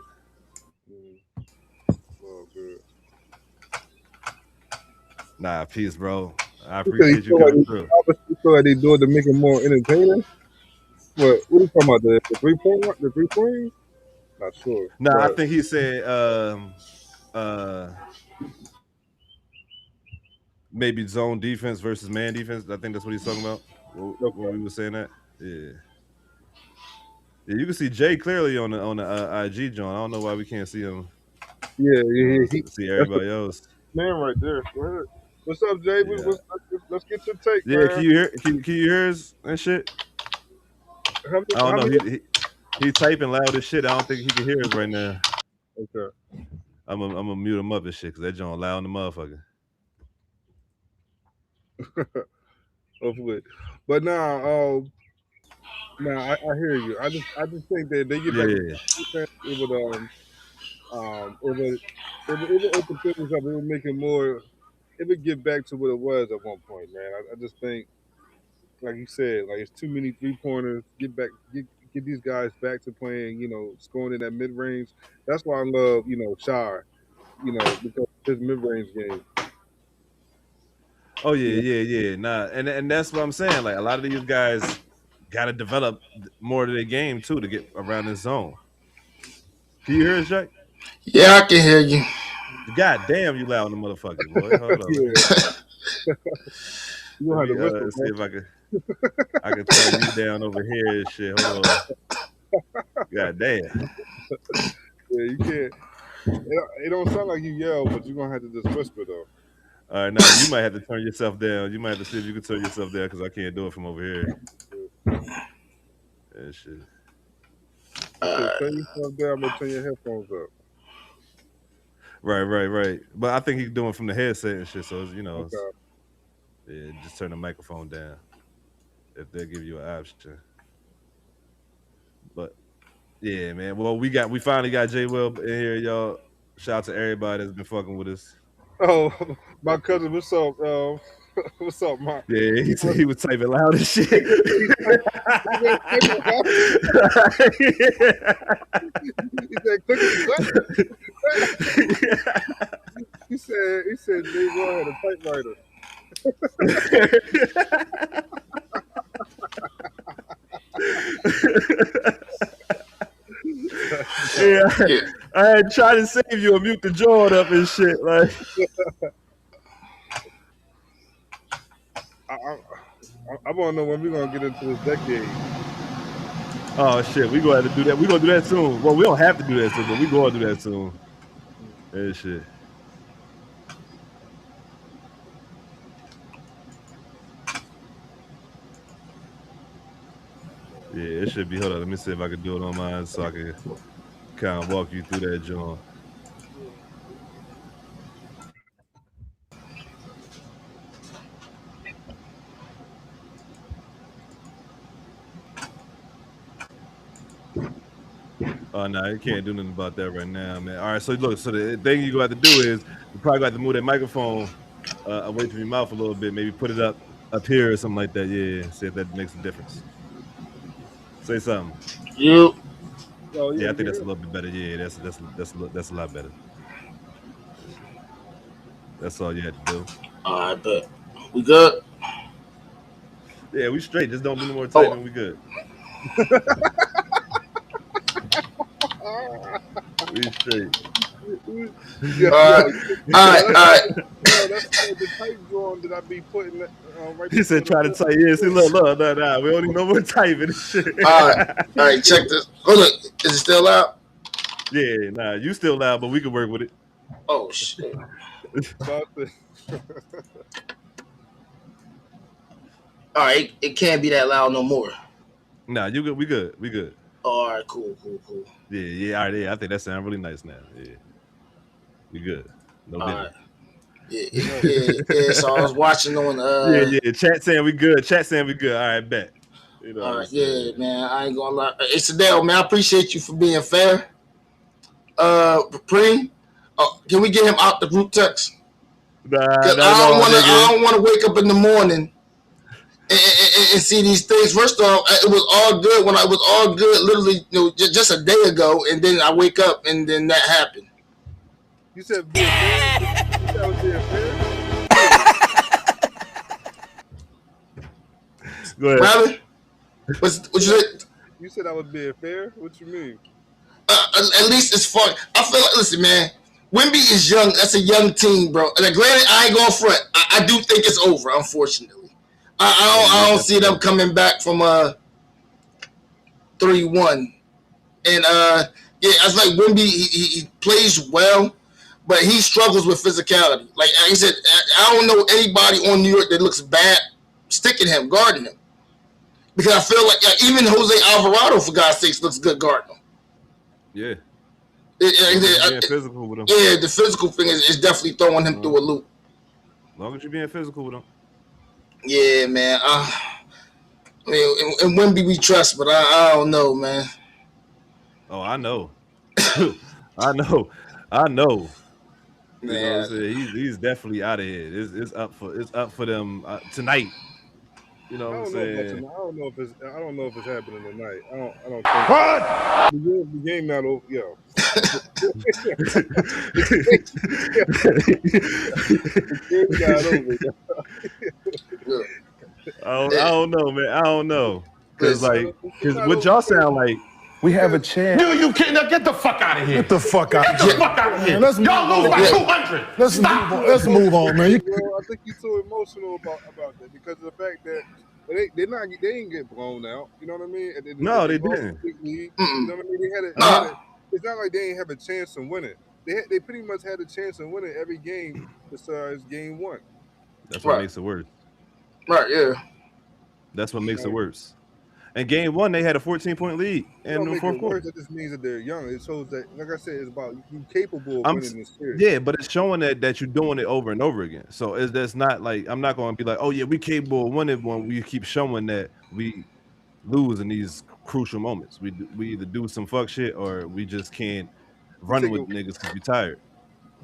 Mm, well, good. Nah, peace, bro. I Because appreciate you coming through. you feel like they do it to make it more entertaining. What are you talking about? The 3 point? The 3 point? Not sure. Nah, Go I ahead. think he said uh maybe zone defense versus man defense. I think that's what he's talking about. When Okay. we were saying that. Yeah. Yeah, you can see Jay clearly on the IG joint. I don't know why we can't see him. Yeah, You know, see that's the everybody else. man right there. Go ahead. What's up, Jay? Yeah. Let's get your take, Yeah, can man. you hear can you hear us and shit? I don't How know. many? He typing loud as shit. I don't think he can hear us right now. Okay. I'm gonna mute him up and shit because that joint loud in the motherfucker. Hopefully. But I hear you. I just think that they get back to Yeah. defense, it would it would open things up. It would make it more. It would get back to what it was at one point, man. I just think, like you said, like it's too many 3 pointers. Get these guys back to playing. Scoring in that mid range. That's why I love Shire. Because his mid range game. Oh You yeah, know, yeah. Nah, and that's what I'm saying. Like a lot of these guys got to develop more to their game too to get around this zone. Can you hear us, Jack? Yeah, I can hear you. God damn, you loud in the motherfucker, boy. Hold on. yeah, you Let don't have me to whistle, see if I can turn you down over here and shit. Hold on. God damn. Yeah, you can't. It don't sound like you yell, but you're gonna have to just whisper though. All right, now you might have to turn yourself down. You might have to see if you can turn yourself down because I can't do it from over here. Yeah, shit. Turn yourself down, but turn your headphones up. Right. But I think he's doing from the headset and shit. So it's, Okay. yeah, just turn the microphone down if they give you an option. But yeah, man. Well, we finally got J Will in here, y'all. Shout out to everybody that's been fucking with us. Oh, my cousin, what's up? What's up, Mark? Yeah, he was typing loud as shit. He said J Will had a typewriter. Yeah, I had tried to save you and mute the Jordan up and shit. Like, I want to know when we're gonna get into this decade. oh shit, we gonna have to do that. We gonna do that soon. Well, we don't have to do that soon, but we gonna do that soon. Yeah, shit. Yeah, it should be. Hold on, let me see if I can do it on mine so I can kind of walk you through that, John. Oh no, you can't do nothing about that right now, man. All right, so look, so the thing you gonna have to do is you probably got to move that microphone away from your mouth a little bit. Maybe put it up here or something like that. Yeah, see if that makes a difference. Say something. You. Oh, Yeah, I think that's a little bit better. Yeah, that's a lot better. That's all you had to do. All right, bet. We good? Yeah, we straight. Just don't do no more typing. We good. We straight. All right. That's the type drawing that I be putting. Right He said, "Try to type." Yeah, see, look, nah. We don't need no more typing. Shit. All right. Check this. Hold on. Is it still loud? Yeah, nah. You still loud, but we can work with it. Oh shit. All right. It can't be that loud no more. Nah, you good? We good. All right. Cool. Yeah. All right. Yeah, I think that sounds really nice now. Yeah, we good. No all different. right. Yeah. So I was watching on. Yeah. Chat saying we good. All right, bet. You know all right. Yeah, man. I ain't gonna lie. It's Adele, man. I appreciate you for being fair. Preem, can we get him out the group text? Nah, I don't want to wake up in the morning and see these things. First off, it was all good when I was all good, literally, just a day ago, and then I wake up and then that happened. You said being fair? You said I was being fair? Go ahead. Rabbit? What you said? You said I was being fair? What you mean? At least it's fun. I feel like, listen, man, Wemby is young. That's a young team, bro. And granted, I ain't going front. I do think it's over, unfortunately. I don't see them coming back from 3-1. And yeah, it's like Wemby, he plays well, but he struggles with physicality. Like I said, I don't know anybody on New York that looks bad sticking him, guarding him. Because I feel like even Jose Alvarado, for God's sakes, looks good guarding him. Yeah. Being physical with him. Yeah, the physical thing is definitely throwing him through a loop. As long as you're being physical with him. Yeah, man. I mean, and Wemby we trust, but I don't know, man. Oh, I know. I know. Man. You know what I'm saying? He's definitely out of here. It's up for them tonight. You know what I'm saying? I don't know if it's happening tonight. I don't think. What? The game not over. Yo. I don't know, man. I don't know. Cause what y'all sound like. We have a chance. You can't get the fuck out of here. Get the fuck out. Get the fuck out of here. Y'all lose by 200. Let's move on, man. Well, I think you're too emotional about that because of the fact that they didn't get blown out. You know what I mean? No, they didn't. You know what I mean? It's not like they didn't have a chance to win it. they pretty much had a chance of winning every game besides game one. That's what Right. makes it worse. Right, yeah. That's what makes it worse. And game one, they had a 14-point lead It in don't the make fourth it quarter. worse. That just means that they're young. It shows that, like I said, it's about you capable of I'm winning this series. Yeah, but it's showing that you're doing it over and over again. So it's that's not like I'm not going to be like, oh yeah, we capable of winning when we keep showing that we lose in these crucial moments. We either do some fuck shit or we just can't run take with it- niggas because we tired.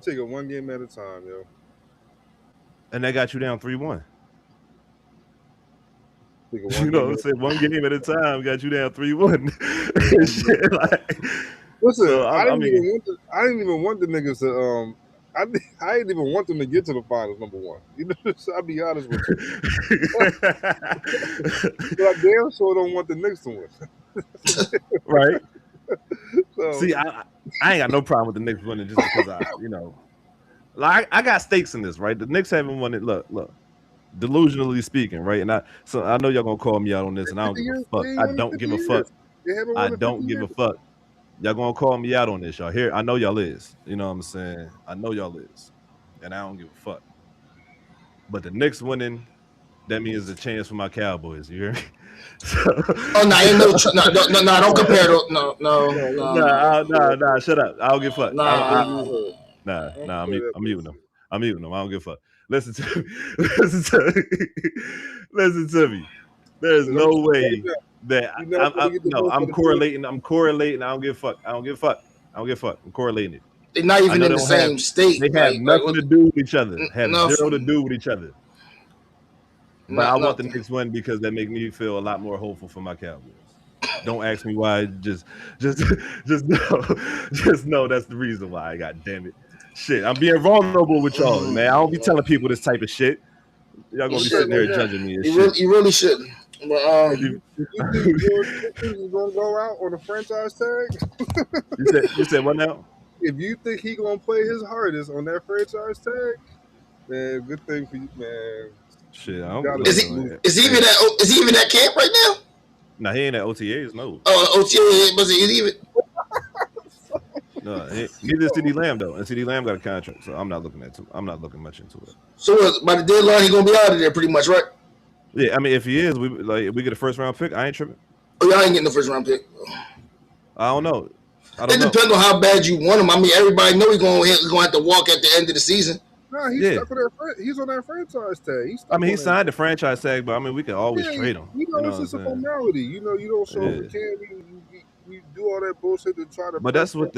Take it one game at a time, yo. And that got you down 3-1. Take it one You know game what I'm at a saying? One game at a time got you down 3-1. Shit, like, Listen, So, I I didn't mean- even want the niggas to I didn't even want them to get to the finals. Number one, you know, so I'll be honest with you. But I damn sure don't want the Knicks to win. right? So See, I ain't got no problem with the Knicks winning just because like I got stakes in this, right? The Knicks haven't won it. Look, delusionally speaking, right? And I know y'all gonna call me out on this, and I don't give a fuck. I don't give a fuck. They haven't I won in don't 50 give a years. fuck. Y'all gonna call me out on this, y'all. Here, I know y'all is. You know what I'm saying? I know y'all is, and I don't give a fuck. But the Knicks winning, that means a chance for my Cowboys. You hear me? Oh no, ain't no, don't compare those. No. Nah, shut up. I don't give a fuck. Nah. I'm muting them. I'm muting them. I don't give a fuck. Listen to me. Listen to me. There's no way that I'm correlating. I'm correlating. I don't give a fuck. I don't give a fuck. I'm correlating it. They're not even in the same state. They have nothing to do with each other. Have nothing. zero to do with each other. But I want the Nothing. Knicks win because that make me feel a lot more hopeful for my Cowboys. Don't ask me why. Just know that's the reason why. God damn it. Shit, I'm being vulnerable with y'all, man. I don't be telling people this type of shit. Y'all gonna be sitting there judging me and shit. You really shouldn't. But, You think George is gonna go out on a franchise tag? You said what now? If you think he gonna play his hardest on that franchise tag, man, good thing for you, man. Shit, I don't Gotta- is he even at camp right now? Nah, he ain't at OTAs, no. Oh, OTA, was he even? No, neither is CD Lamb though, and CD Lamb got a contract, so I'm not looking much into it. So by the deadline, he gonna be out of there pretty much, right? Yeah, I mean, if he is, if we get a first round pick, I ain't tripping. Oh, y'all ain't getting the first round pick. I don't know. It depends on how bad you want him. I mean, everybody know he's gonna have to walk at the end of the season. No, he's stuck with that. He's on that franchise tag. I mean, he signed the franchise tag, but I mean, we can always trade him. You know, it's just a formality. You know, you don't show up for camp. You do all that bullshit to try to. But that's what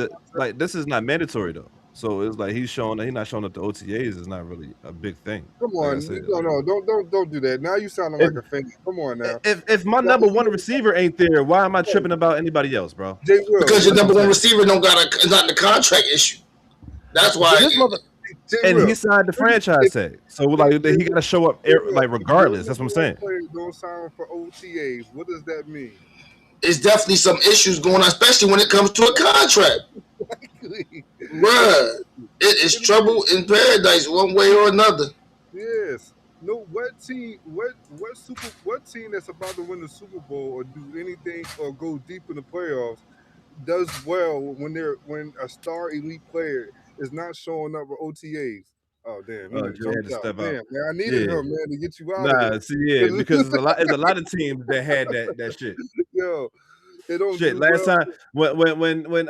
this is not mandatory though. So it's like he's not showing up to OTAs is not really a big thing. Come on, don't do that. Now you sounding like a fan. Come on now. If my number one receiver ain't there, why am I tripping about anybody else, bro? Because your number one receiver not the contract issue. That's why. And he signed the franchise tag, so like he got to show up like regardless. That's what I'm saying. Don't sign for OTAs. What does that mean? It's definitely some issues going on, especially when it comes to a contract. Bruh, it is trouble in paradise one way or another. Yes. No, what team that's about to win the Super Bowl or do anything or go deep in the playoffs does well when a star elite player is not showing up for OTAs? Oh damn! Jay had to step out. Damn, man, I needed him, man, to get you out. Because there's a lot of teams that had that shit. Yo, it don't shit. Last time when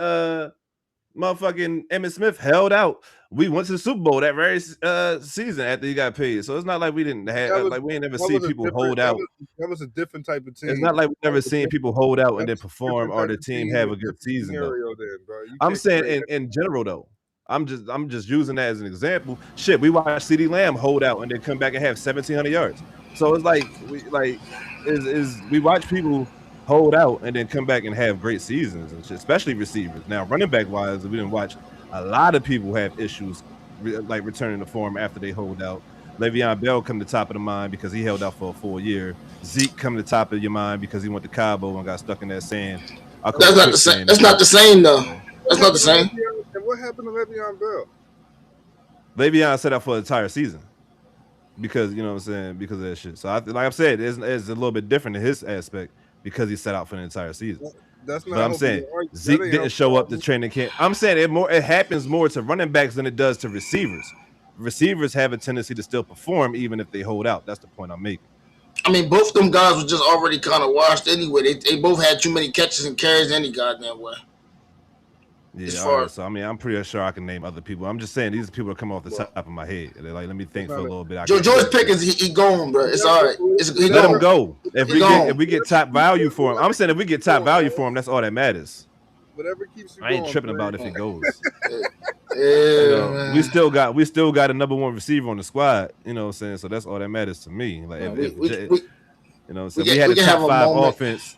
motherfucking Emmitt Smith held out, we went to the Super Bowl that very season after he got paid. So it's not like we didn't have we ain't never seen people hold out. That was a different type of team. It's not like we've never seen people hold out and then perform or the team have a good season. I'm saying in general though. I'm just using that as an example. Shit, we watch CD Lamb hold out and then come back and have 1,700 yards. So it's like we watch people hold out and then come back and have great seasons and shit, especially receivers. Now, running back wise, we didn't watch a lot of people have issues like returning to form after they hold out. Le'Veon Bell come to the top of the mind because he held out for a full year. Zeke come to the top of your mind because he went to Cabo and got stuck in that sand. That's not the same. That's not the same though. That's not the same. And what happened to Le'Veon Bell? Le'Veon set up for the entire season because you know what I'm saying because of that shit. So like I said, it's a little bit different in his aspect because he set out for the entire season. That's not. But I'm saying Zeke didn't show up to training camp. I'm saying it happens more to running backs than it does to receivers. Receivers have a tendency to still perform even if they hold out. That's the point I'm making. I mean, both of them guys were just already kind of washed anyway. They both had too many catches and carries any goddamn way. Yeah, all right, so I mean, I'm pretty sure I can name other people. I'm just saying these are people that come off the top of my head. They're like, let me think for a little bit. George Pickens, he going, bro. It's all right. Let him go. If we get top value for him, I'm saying if we get top value for him, that's all that matters. Whatever keeps you I ain't going, tripping man. about if it goes. Yeah, we still got a number one receiver on the squad. You know what I'm saying? So that's all that matters to me. Like you know, so we had a top five offense.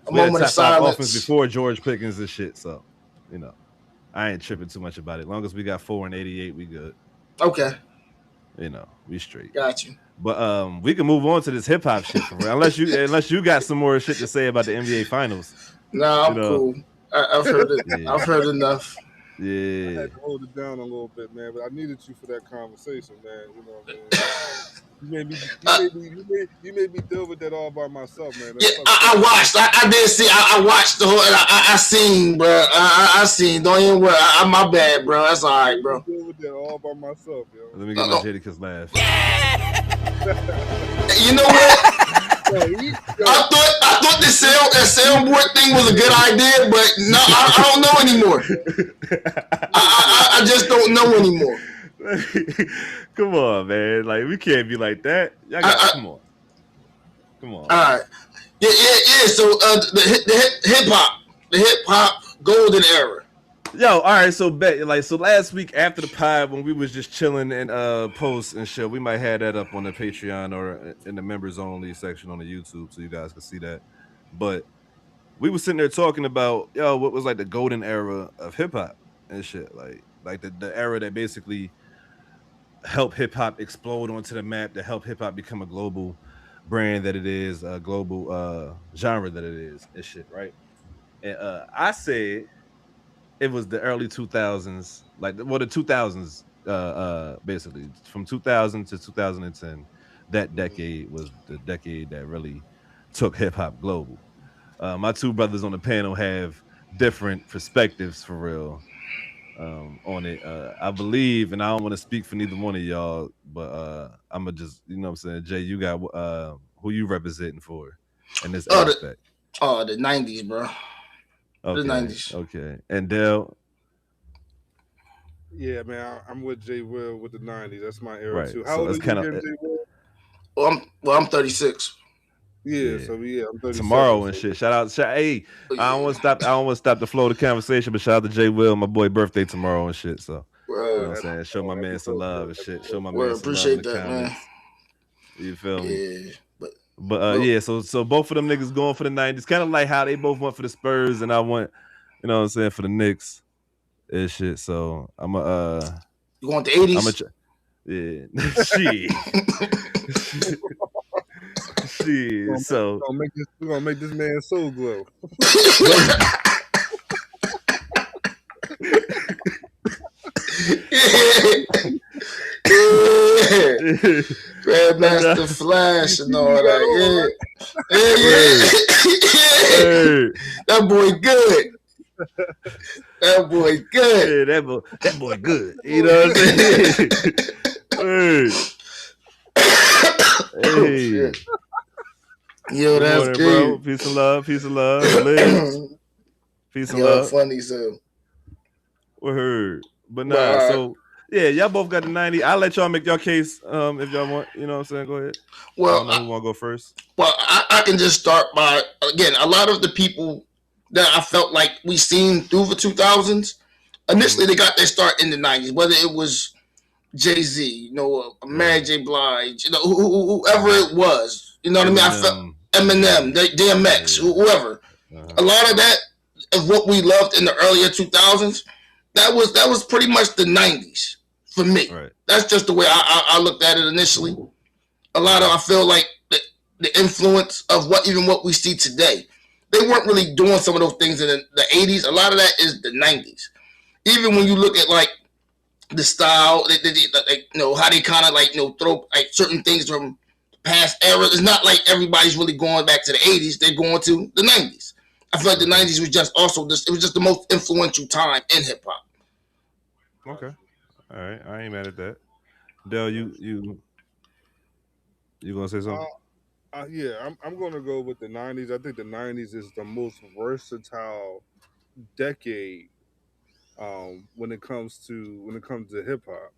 We had a top five offense before George Pickens and shit. So, you know, I ain't tripping too much about it. As long as we got 4 and 88, we good. Okay. You know, we straight. Got you. But we can move on to this hip hop shit for real. Unless you got some more shit to say about the NBA Finals. Nah, I'm cool. I've heard it. Yeah. I've heard enough. Yeah. I had to hold it down a little bit, man, but I needed you for that conversation, man. You know, man. You made me deal with that all by myself, man. Yeah, I watched. I did see. I watched the whole. I seen, bro. I seen. Don't even worry. My bad, bro. That's all right, bro. I deal with that all by myself, yo. Let me get my Jadakiss laugh. You know what? I thought the soundboard thing was a good idea, but no, I don't know anymore. I just don't know anymore. Come on, man. Like, we can't be like that. Y'all come on. All right. Yeah. So the hip hop golden era. Yo, all right. So last week after the pod, when we was just chilling and posts and shit, we might have that up on the Patreon or in the members only section on the YouTube, so you guys can see that. But we was sitting there talking about what was like the golden era of hip hop and shit, like the era that basically helped hip hop explode onto the map, to help hip hop become a global brand that it is, a global genre that it is and shit, right? And I said it was the early 2000s, the 2000s, basically from 2000 to 2010. That decade was the decade that really took hip hop global. My two brothers on the panel have different perspectives for real on it. I believe, and I don't want to speak for neither one of y'all, but I'm gonna just, you know what I'm saying, Jay, you got who you representing for in this aspect? The 90s, bro. Okay, the 90s. Okay. And Dale? Yeah, man, I'm with Jay Will with the 90s. That's my era right. too. How so old are you again, Jay Will? I'm 36. Yeah, so I'm 37. Tomorrow and shit. Shout out. Hey, I don't want to stop the flow of the conversation, but shout out to Jay Will, my boy, birthday tomorrow and shit. So you know what I'm saying, show my man some love and shit. Show my man some appreciate love in the comments. Man. You feel me? Yeah, but yeah. So both of them niggas going for the 90s, kind of like how they both went for the Spurs, and I went, you know what I'm saying, for the Knicks and shit. So I'm you want the 80s? Yeah, shit. So we're gonna make this man soul glow. Grandmaster Flash and all that. Yeah. That boy good. That boy good. Yeah, that boy good. You know what I'm saying? Hey. Yo, that's morning, good. Bro. Peace and love. Liz. Peace and love. Funny, so. We heard. But nah, so yeah, y'all both got the 90. I'll let y'all make your case if y'all want. You know what I'm saying? Go ahead. Well, I don't know who want to go first. Well, I can just start by, again, a lot of the people that I felt like we seen through the 2000s, initially they got their start in the 90s, whether it was Jay-Z, you know, Mary J. Blige, you know, whoever it was. You know what I mean? I felt Eminem, DMX, whoever. A lot of that of what we loved in the earlier 2000s, that was pretty much the 90s for me. Right. That's just the way I looked at it initially. A lot of, I feel like the influence of what we see today. They weren't really doing some of those things in the 80s. A lot of that is the 90s. Even when you look at like the style, you know, how they kind of like, you know, throw like certain things from past eras. It's not like everybody's really going back to the 80s. They're going to the 90s. I feel like the 90s was just also this. It was just the most influential time in hip hop. Okay. All right. I ain't mad at that. Dell, you gonna say something? Yeah, I'm gonna go with the '90s. I think the '90s is the most versatile decade when it comes to hip hop.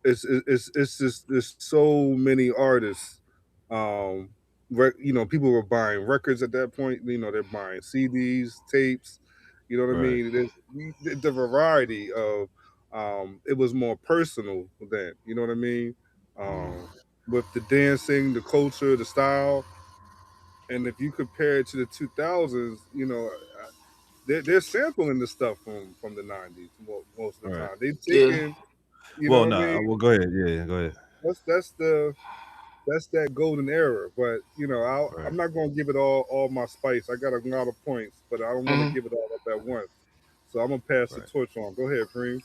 It's just there's so many artists. People were buying records at that point. They're buying CDs, tapes. You know what I Right. mean? The variety of it was more personal then. You know what I mean? With the dancing, the culture, the style, and if you compare it to the 2000s, they're sampling the stuff from the '90s most of the Right. time. They've Yeah. taken, you know Well, what no. I mean? Well, go ahead. Yeah, go ahead. That's that golden era. But Right. I'm not gonna give it all my spice. I got a lot of points, but I don't want to Mhm. give it all up at once. So I'm gonna pass the Right. torch on. Go ahead, Preem.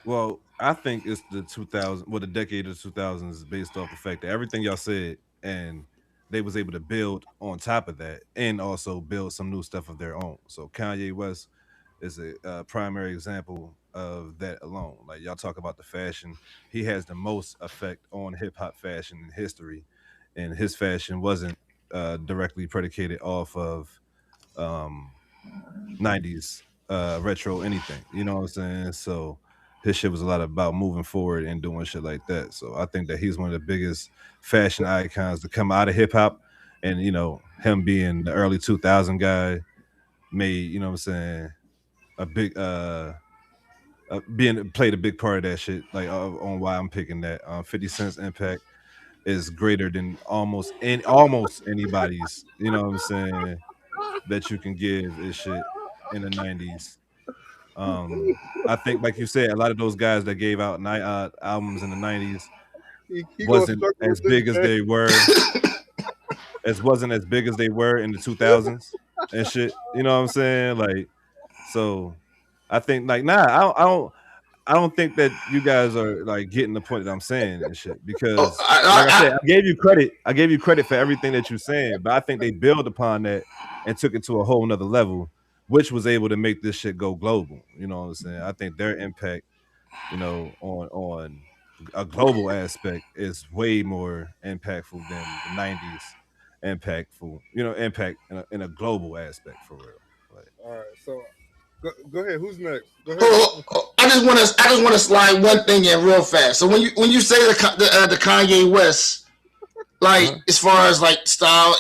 Well, I think it's the 2000. Well, the decade of 2000s is based off the fact that everything y'all said, and they was able to build on top of that, and also build some new stuff of their own. So Kanye West is a primary example of that alone. Like y'all talk about the fashion, he has the most effect on hip hop fashion in history, and his fashion wasn't directly predicated off of um, 90s retro anything. You know what I'm saying? So his shit was a lot about moving forward and doing shit like that. So I think that he's one of the biggest fashion icons to come out of hip hop. And him being the early 2000 guy made, what I'm saying, a big being played a big part of that shit, like on why I'm picking that. 50 Cent's impact is greater than almost anybody's, you know what I'm saying, that you can give is shit in the 90s. I think, like you said, a lot of those guys that gave out night albums in the 90s He gonna wasn't struggle as with this, big as man. they were, wasn't as big as they were in the 2000s and shit. You know what I'm saying? Like, so I think like I don't think that you guys are like getting the point that I'm saying and shit Oh, because like I said, I gave you credit. I gave you credit for everything that you're saying, but I think they build upon that and took it to a whole nother level, which was able to make this shit go global. You know what I'm saying? I think their impact, on a global aspect is way more impactful than the '90s impact in a global aspect for real. Like, All right, so go ahead. Who's next? Go ahead. I just want to slide one thing in real fast. So when you say the Kanye West, like as far as like style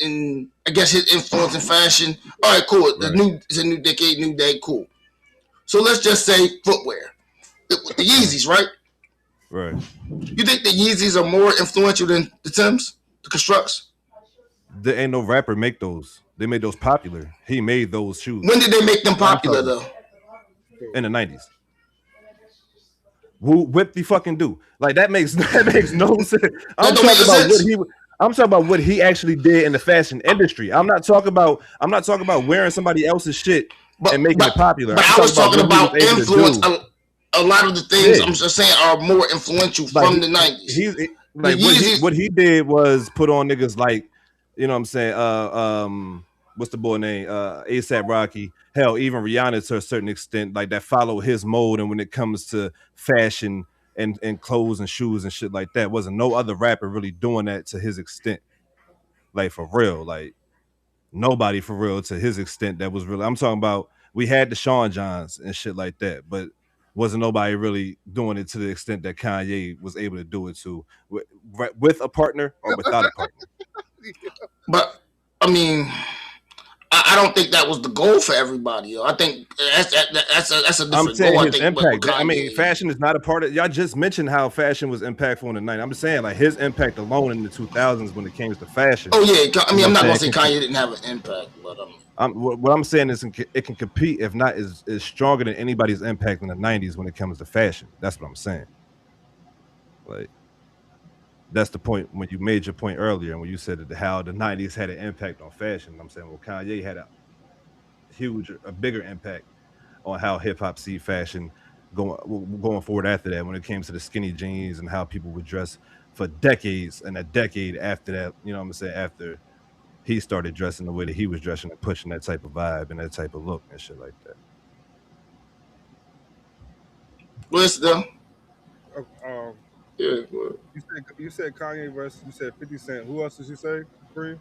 and I guess his influence in fashion, all right, cool. Right. It's a new decade, new day, cool. So let's just say footwear, the Yeezys, right? Right. You think the Yeezys are more influential than the Timbs, the Constructs? There ain't no rapper make those. They made those popular. He made those shoes When did they make them I'm popular talking though? in the '90s. Who whip the fucking do? Like that makes no sense. I'm That don't make talking no about sense. I'm talking about what he actually did in the fashion industry. I'm not talking about wearing somebody else's shit But and making it popular. but I'm I was talking what he was about able to influence. do. A lot of the things Yeah. I'm just saying are more influential Like from the 90s. he's The like Yeezys, what he did was put on niggas like, you know what I'm saying, what's the boy name? ASAP Rocky. Hell, even Rihanna to a certain extent, like that follow his mode. And when it comes to fashion and clothes and shoes and shit like that, wasn't no other rapper really doing that to his extent. Like for real. Like nobody for real to his extent that was really. I'm talking about we had the Sean Johns and shit like that, but wasn't nobody really doing it to the extent that Kanye was able to do it to with a partner or without a partner. but I mean, I don't think that was the goal for everybody. Yo. I think that's a I'm different saying goal. I his think with impact. I mean, Kanye. fashion is not a part of. Y'all just mentioned how fashion was impactful in the night. I'm just saying, like his impact alone in the 2000s when it came to fashion. Oh yeah, I You mean, know I'm what not I'm gonna say saying? Kanye didn't have an impact, but What I'm saying is it can compete, if not is stronger than anybody's impact in the 90s when it comes to fashion. That's what I'm saying. Like that's the point when you made your point earlier when you said that how the 90s had an impact on fashion. I'm saying, well, Kanye had a bigger impact on how hip hop see fashion going forward after that when it came to the skinny jeans and how people would dress for decades and a decade after that. You know what I'm saying? After he started dressing the way that he was dressing and pushing that type of vibe and that type of look and shit like that. What's the? Um, Yeah. Well, you said Kanye versus you said 50 Cent. Who else did you say? Free?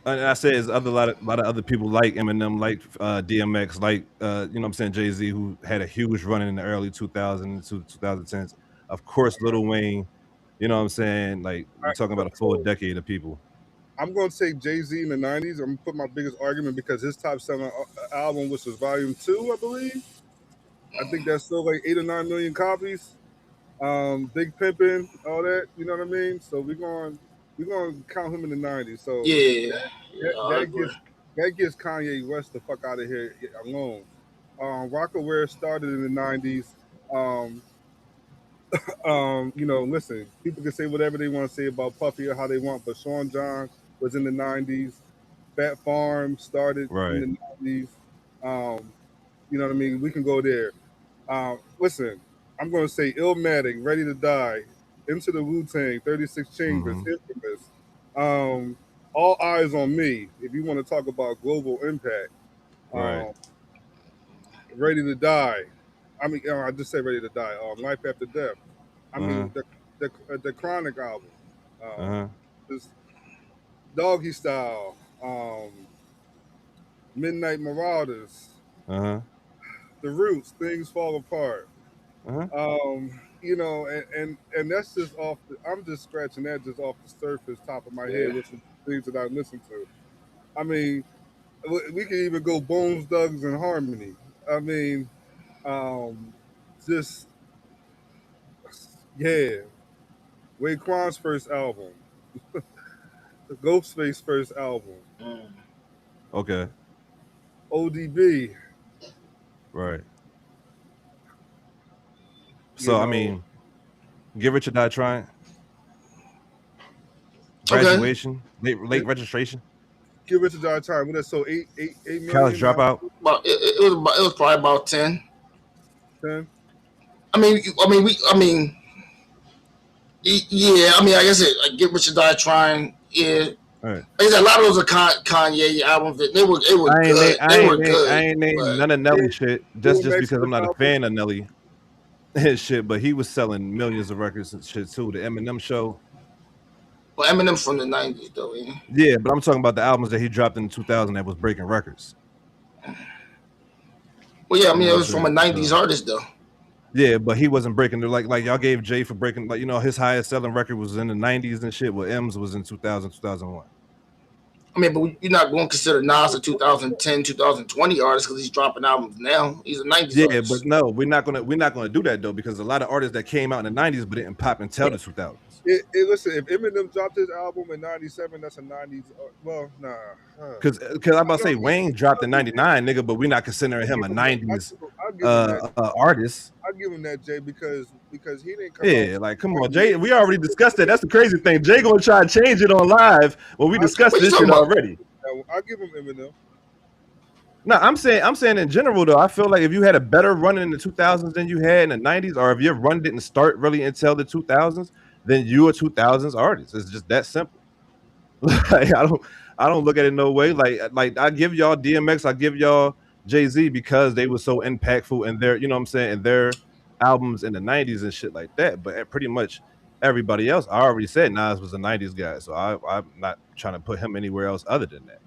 And I say it's a lot of other people like Eminem, like DMX, like you know what I'm saying, Jay-Z, who had a huge run in the early 2000s to 2010s. Of course, Lil Wayne, you know what I'm saying? Like we're talking about a full decade of people. I'm going to say Jay-Z in the 90s. I'm going to put my biggest argument because his top selling album, which was Volume 2, I believe. I think that's still like 8 or 9 million copies. Big Pimpin', all that, you know what I mean? So we're going to count him in the 90s. So yeah. that gets Kanye West the fuck out of here alone. Rockaware started in the 90s. You know, listen, people can say whatever they want to say about Puffy or how they want, but Sean John was in the 90s. Fat Farm started in the 90s. You know what I mean? We can go there. Listen, I'm going to say Illmatic, Ready to Die, Into the Wu-Tang, 36 Chambers, Infamous. All Eyes on Me, if you want to talk about global impact. Ready to Die. I mean, I just said Ready to Die. Life After Death. I mean, the Chronic album. Doggy Style. Midnight Marauders. The Roots. Things Fall Apart. You know, and that's just off. I'm just scratching that just off the surface, top of my head, with some things that I listen to. I mean, we can even go Bones, Thugs, and Harmony. I mean, just Raekwon's first album, Ghostface's first album. Okay. ODB. Right. So I mean, Get Rich or Die Trying. Graduation, late registration. Get Rich or Die Trying. What that? So 8 million. College Dropout. It was probably about 10. 10. I mean, yeah. I mean, like I said, like Get Rich or Die Trying. Yeah. All right. Like I said, a lot of those are Kanye albums. They were good. I ain't named none of Nelly shit just because I'm not a fan of Nelly and shit. But he was selling millions of records and shit too. The Eminem Show. Well, Eminem's from the 90s though. Yeah, but I'm talking about the albums that he dropped in 2000 that was breaking records. Well, yeah, I mean, it was from a 90s artist though. Yeah, but he wasn't breaking. Like y'all gave Jay for breaking. Like, you know, his highest selling record was in the 90s and shit. Well, M's was in 2000, 2001. I mean, but you're not going to consider Nas a 2010, 2020 artist because he's dropping albums now. He's a 90s artist. But no, we're not gonna do that though, because a lot of artists that came out in the 90s but didn't pop until the 2000s. Listen, if Eminem dropped his album in 97, that's a 90s. Well, nah. Because I'm about to say Wayne dropped in 99, nigga, but we're not considering him a 90s artist. I'll give him that, Jay, because he didn't come out. Like, come on, Jay. We already discussed that. That's the crazy thing. Jay gonna try to change it on live when we discussed this shit already. I'll give him Eminem. No, I'm saying in general though, I feel like if you had a better run in the 2000s than you had in the 90s, or if your run didn't start really until the 2000s, then you're a 2000s artist. It's just that simple. Like, I don't look at it no way. Like I give y'all DMX, I give y'all Jay-Z because they were so impactful in their, you know what I'm saying, in their albums in the 90s and shit like that. But pretty much everybody else, I already said Nas was a 90s guy, so I'm not trying to put him anywhere else other than that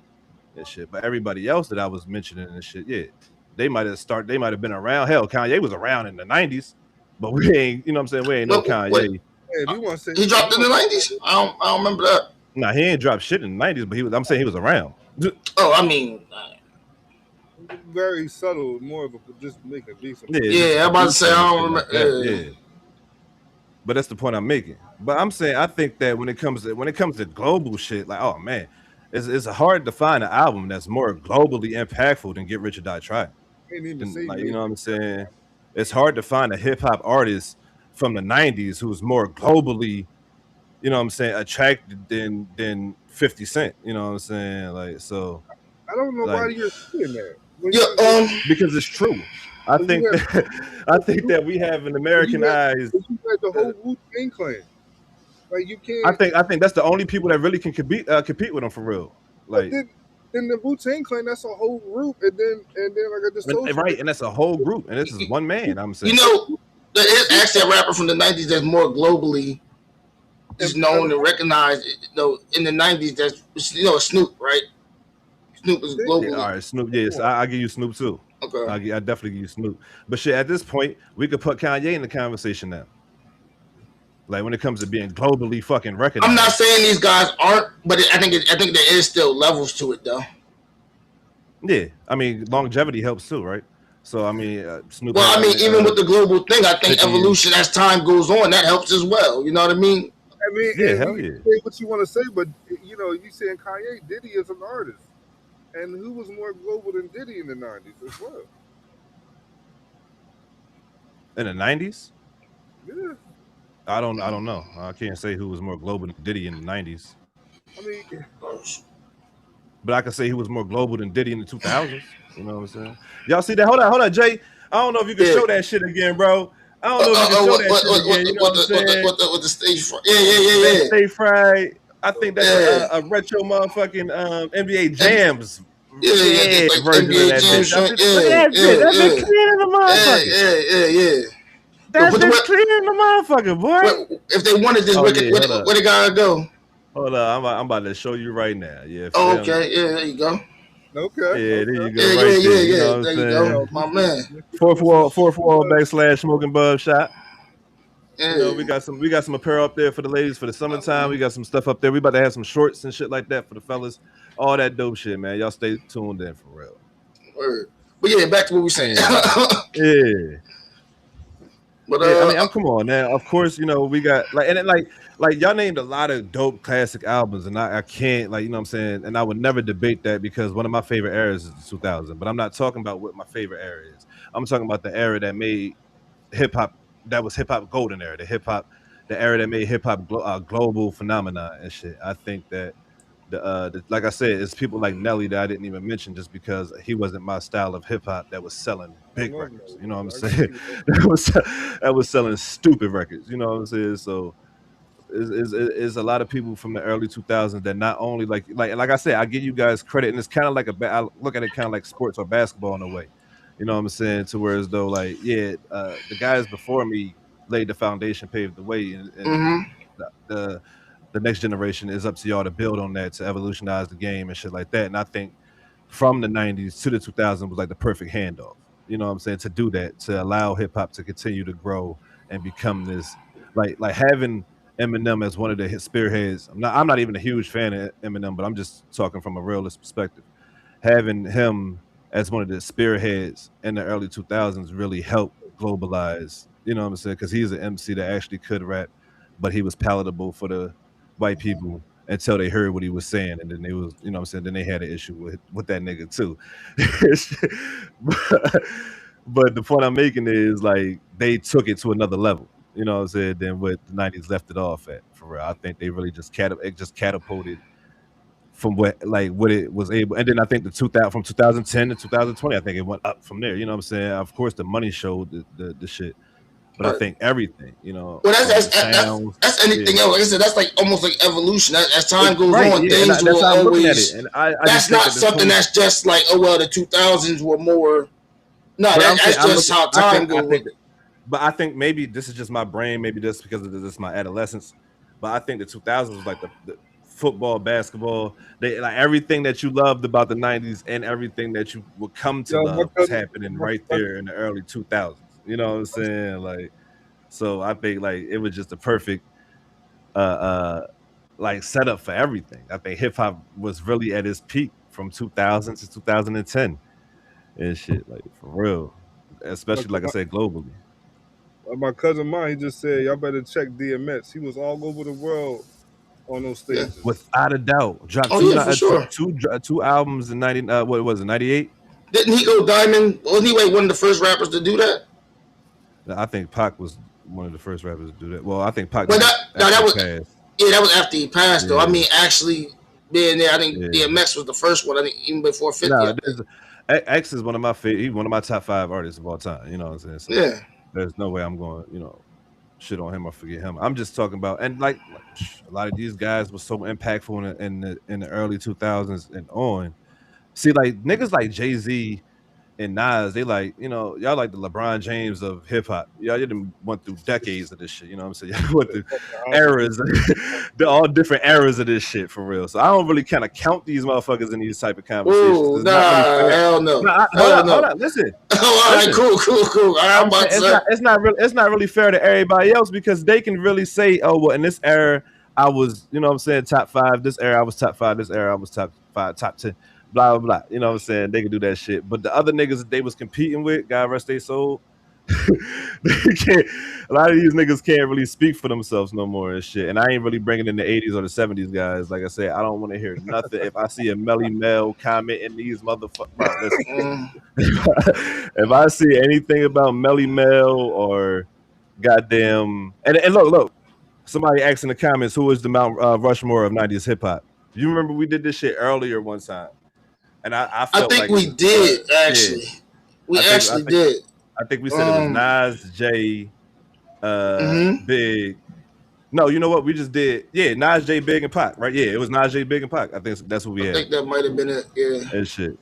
and shit. But everybody else that I was mentioning and shit, yeah, they might have been around. Hell, Kanye was around in the 90s, but we ain't, you know what I'm saying, we ain't no Kanye. He dropped in the 90s? I don't remember that. Nah, he ain't dropped shit in the 90s, but I'm saying he was around. Oh, I mean, very subtle, more of a just make a decent. Yeah, I'm about to say I don't remember. Yeah. But that's the point I'm making. But I'm saying I think that when it comes to global shit, like, oh man, it's hard to find an album that's more globally impactful than Get Rich or Die Trying. Like, you know what I'm saying? It's hard to find a hip hop artist from the 90s who's more globally, you know what I'm saying, attracted than 50 Cent. You know what I'm saying? Like, so I don't know why you're saying that. Yeah, because it's true. I But think you had, I think that we have an Americanized. you had the whole Wu-Tang Clan. Like you I can't. think that's the only people that really can compete with them for real. But Like, then the Wu-Tang Clan, that's a whole group, and then like I just told you, right, and that's a whole group, and this is one man. I'm saying, You know, there is actually a rapper from the 90s that's more globally is known and recognized. You know, in the 90s, that's Snoop, right? Snoop is globally. yeah, all right, Snoop. Yes, I give you Snoop too. Okay. I definitely give you Snoop. But shit, at this point, we could put Kanye in the conversation now. Like when it comes to being globally fucking recognized. I'm not saying these guys aren't, but I think there is still levels to it, though. Yeah, I mean longevity helps too, right? So I mean, Snoop. Well, I mean, even with the global thing, I think evolution as time goes on that helps as well. You know what I mean? I mean, yeah, hell yeah. Say what you want to say, but you know, you saying Kanye, Diddy is an artist, and who was more global than Diddy in the 90s as well? In the 90s? Yeah. I don't know. I can't say who was more global than Diddy in the 90s. I mean, but I can say who was more global than Diddy in the 2000s. You know what I'm saying? Y'all see that? Hold on, Jay. I don't know if you can show that shit again, bro. I don't know if you can show that shit again. You know what I'm saying? With the stage fright. Yeah. Stage fright. I think that's a retro motherfucking NBA Jams. Yeah, like version NBA of that Jams. shit. That's it clean in the motherfucker. Yeah. That's just clean in the motherfucker, boy. If they wanted this, where they gotta go? Hold on, I'm about to show you right now. Yeah. Oh, okay. Yeah, there you go. Okay. Yeah, there you go. Yeah, right there. Yeah. You know there you go, my man. Fourth wall / smoking bub shop. Yeah. You know, we got some apparel up there for the ladies for the summertime. We got some stuff up there. We about to have some shorts and shit like that for the fellas. All that dope shit, man. Y'all stay tuned in for real. Word. But yeah, back to what we saying. Yeah. But I mean, come on now. Of course, you know, we got like y'all named a lot of dope classic albums, and I can't, like, you know what I'm saying, and I would never debate that because one of my favorite eras is the 2000s. But I'm not talking about what my favorite era is. I'm talking about the era that made hip hop, that was hip hop golden era, the era that made hip hop global phenomenon and shit. I think that the like I said, it's people like Nelly that I didn't even mention just because he wasn't my style of hip hop that was selling big records. You know what I'm saying? that was selling stupid records. You know what I'm saying? So is a lot of people from the early 2000s that not only like I said, I give you guys credit, and it's kind of like I look at it kind of like sports or basketball in a way. You know what I'm saying? To where as though like, yeah, the guys before me laid the foundation, paved the way, and the next generation is up to y'all to build on that, to evolutionize the game and shit like that. And I think from the 90s to the 2000s was like the perfect handoff. You know what I'm saying? To do that, to allow hip hop to continue to grow and become this, like having Eminem as one of the spearheads. I'm not even a huge fan of Eminem, but I'm just talking from a realist perspective. Having him as one of the spearheads in the early 2000s really helped globalize. You know what I'm saying? Because he's an MC that actually could rap, but he was palatable for the white people until they heard what he was saying, and then they was, you know what I'm saying, then they had an issue with that nigga too. but the point I'm making is like they took it to another level, you know what I'm saying, than what the 90s left it off at, for real. I think they really just catapulted from what it was able, and then I think from 2010 to 2020, I think it went up from there. You know what I'm saying? Of course the money showed the shit. But I think everything, you know. Well, that's anything else. Like I said, that's like almost like evolution. As time goes on, things will always. That's not something that's just like, oh well, the 2000s were more. No, that's just how time goes. But I think maybe this is just my brain. Maybe just because this is my adolescence. But I think the 2000s was like the football, basketball. They like everything that you loved about the 90s and everything that you would come to love was happening right there in the early 2000s. You know what I'm saying? Like, so I think like it was just the perfect like setup for everything. I think hip hop was really at its peak from 2000 to 2010 and shit, like for real. Especially like I said, globally. My cousin mine, he just said, y'all better check DMX. He was all over the world on those stages. Yeah. Without a doubt. Dropped two albums in 98? Didn't he go diamond? Wasn't he like one of the first rappers to do that? I think Pac was one of the first rappers to do that. Well, I think Pac. That was after he passed, though. I mean, actually, being there. I think Yeah. DMX was the first one. I think even before 50. No, I think. X is one of my favorite. He's one of my top 5 artists of all time. You know what I'm saying? So Yeah. there's no way I'm going, shit on him or forget him. I'm just talking about, and like a lot of these guys were so impactful in the early 2000s and on. See, like niggas like Jay-Z and Nas, they like, y'all like the LeBron James of hip hop. Y'all didn't went through decades of this shit. You know what I'm saying? Y'all went through eras, all different eras of this shit for real. So I don't really kind of count these motherfuckers in these type of conversations. Ooh, It's not really fair. hell no. Hold on. Listen. All right, cool. All right, I'm about to say. It's not really fair to everybody else because they can really say, oh well, in this era I was, you know what I'm saying, top 5. This era I was top 5. This era I was top 5, top 10. Blah, blah, blah. You know what I'm saying? They can do that shit. But the other niggas that they was competing with, God rest their soul, they can't. A lot of these niggas can't really speak for themselves no more and shit. And I ain't really bringing in the 80s or the 70s guys. Like I said, I don't want to hear nothing. If I see a Melly Mel comment in these motherfuckers, bro, listen. If I see anything about Melly Mel or goddamn, and look, somebody asked in the comments who is the Mount Rushmore of 90s hip hop. You remember we did this shit earlier one time. And I felt think like we did actually. Yeah. We actually did. I think we said it was Nas, Jay, Big. No, you know what? We just did. Yeah, Nas, Jay, Big, and Pac, right? Yeah, it was Nas, Jay, Big, and Pac. I think that's what we had. I think that might have been it. Yeah. And shit.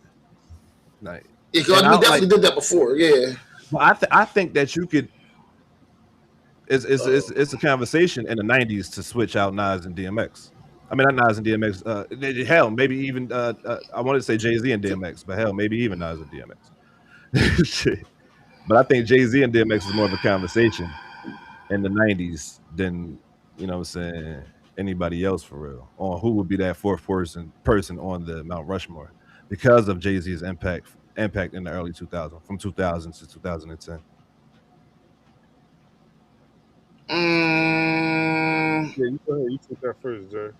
Like, yeah, we definitely did that before. Yeah. But I think that you could. It's a conversation in the 90s to switch out Nas and DMX. I mean, not Nas and DMX. Hell, maybe even I wanted to say Jay-Z and DMX, but hell, maybe even Nas and DMX. Shit. But I think Jay-Z and DMX is more of a conversation in the 90s than, you know what I'm saying, anybody else for real. On who would be that fourth person on the Mount Rushmore because of Jay-Z's impact in the early 2000s, from 2000 to 2010. Yeah, you took that first, Jay.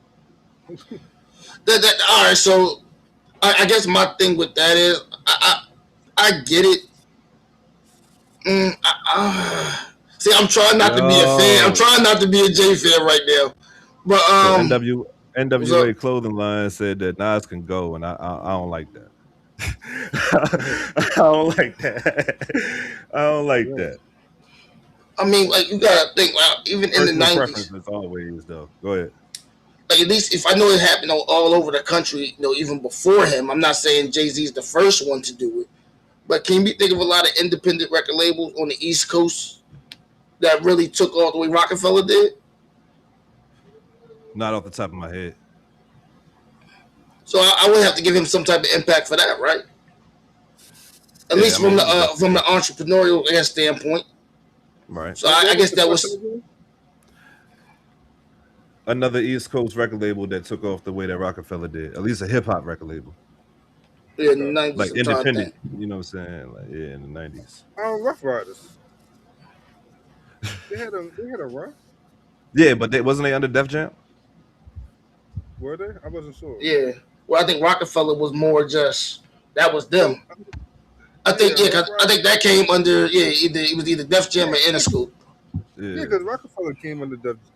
All right, so I guess my thing with that is I get it. See, I'm trying not to be a fan. I'm trying not to be a Jay fan right now. But NWA clothing line said that Nas can go, and I don't like that. I don't like that. I don't like that. I mean, like you gotta think, even in the 90s. Preferences always, though. Go ahead. Like at least if I know it happened all over the country, even before him. I'm not saying Jay-Z's the first one to do it, but can you think of a lot of independent record labels on the East Coast that really took off the way Rockefeller did? Not off the top of my head. So I would have to give him some type of impact for that, right? At least from the entrepreneurial standpoint. Right. So I guess that was another East Coast record label that took off the way that Rockefeller did. At least a hip hop record label. Yeah, in the 90s. Like independent. You know what I'm saying? Like in the 90s. Rough Riders. They had a run. Yeah, but wasn't they under Def Jam? Were they? I wasn't sure. Yeah. Well, I think Rockefeller was more just that was them. I think I think that came under it was either Def Jam or Interscope. Yeah, because Rockefeller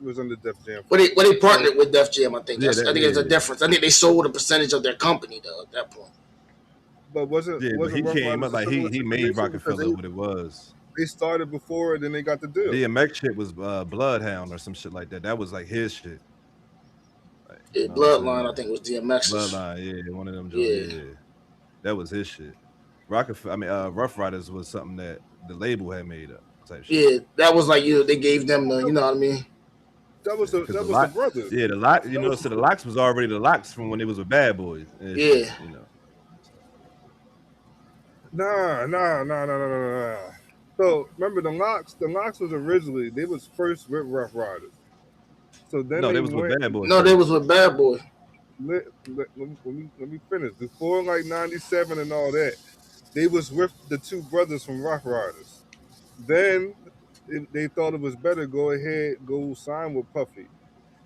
was under Def Jam. But they partnered with Def Jam. I think I think there's a difference. I think they sold a percentage of their company though at that point. But wasn't he came up like he made Rockefeller what it was. They started before, and then they got the deal. DMX shit was Bloodhound or some shit like that. That was like his shit. Like, yeah, Bloodline, I think was DMX's. Bloodline, one of them. Yeah, that was his shit. Rough Riders was something that the label had made up. Type shit. Yeah, that was like they gave them the, you know what I mean. That was the brothers. Yeah, the Lox. So the Lox was already the Lox from when it was with Bad Boys. Yeah. Shit, Nah. So remember the Lox was originally they was first with Rough Riders. So then they was with Bad Boys. No, they was with Bad Boy. Let me finish. Before like 97 and all that, they was with the two brothers from Rough Riders. Then they thought it was better go sign with Puffy.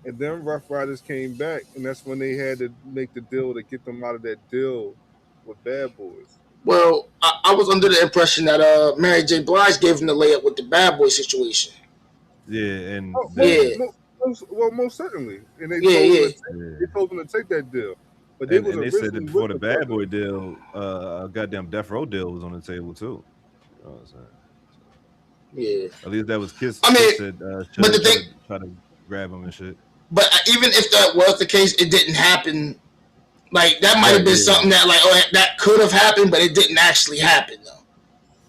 And then Rough Riders came back, and that's when they had to make the deal to get them out of that deal with Bad Boys. Well, I was under the impression that Mary J. Blige gave him the layup with the Bad Boy situation. Yeah, and most certainly. And they told him to take that deal. But they was and they said that originally before with the the Bad brother. Boy deal, a goddamn Death Row deal was on the table too. You know what I'm saying? Yeah. At least that was Kiss. I mean, Kiss said but the thing, try to grab him and shit. but even if that was the case, it didn't happen. Like that might have Right, been yeah. something that like that could have happened, but it didn't actually happen though.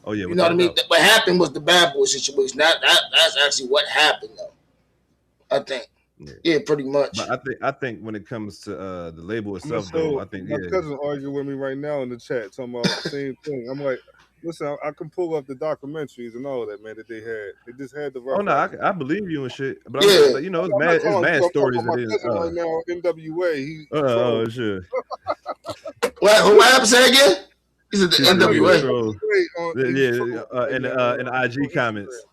Oh yeah, You know what I mean? doubt. What happened was the Bad Boy situation. That's actually what happened though. I think. Yeah, pretty much. But I think when it comes to the label itself, So though, I think my cousin arguing with me right now in the chat talking about the same thing. I'm like, listen, I can pull up the documentaries and all that, man, that they had. They just had the. Oh no, I believe you and shit. But Yeah. I'm, you know, it's mad stories my that cousin right now, NWA. He sure. What happened? Say again? He said the NWA. In the IG comments.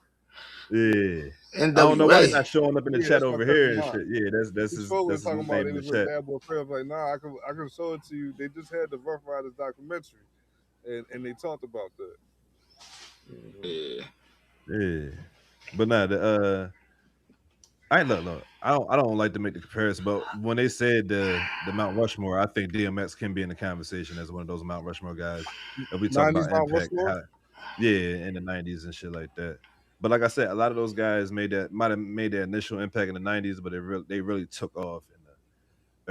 Yeah. NWA. I don't know why he's not showing up in the chat over here and mine. shit. Yeah, that's his talking name about in it the was chat. Bad Boy Fred. Like, nah, I can show it to you. They just had the Rough Riders documentary, and they talked about that. Yeah. But nah, look. I don't like to make the comparison, but when they said the Mount Rushmore, I think DMX can be in the conversation as one of those Mount Rushmore guys. If we talk about impact, in the 90s and shit like that. But like I said, a lot of those guys might have made their initial impact in the 90s, but they really took off in the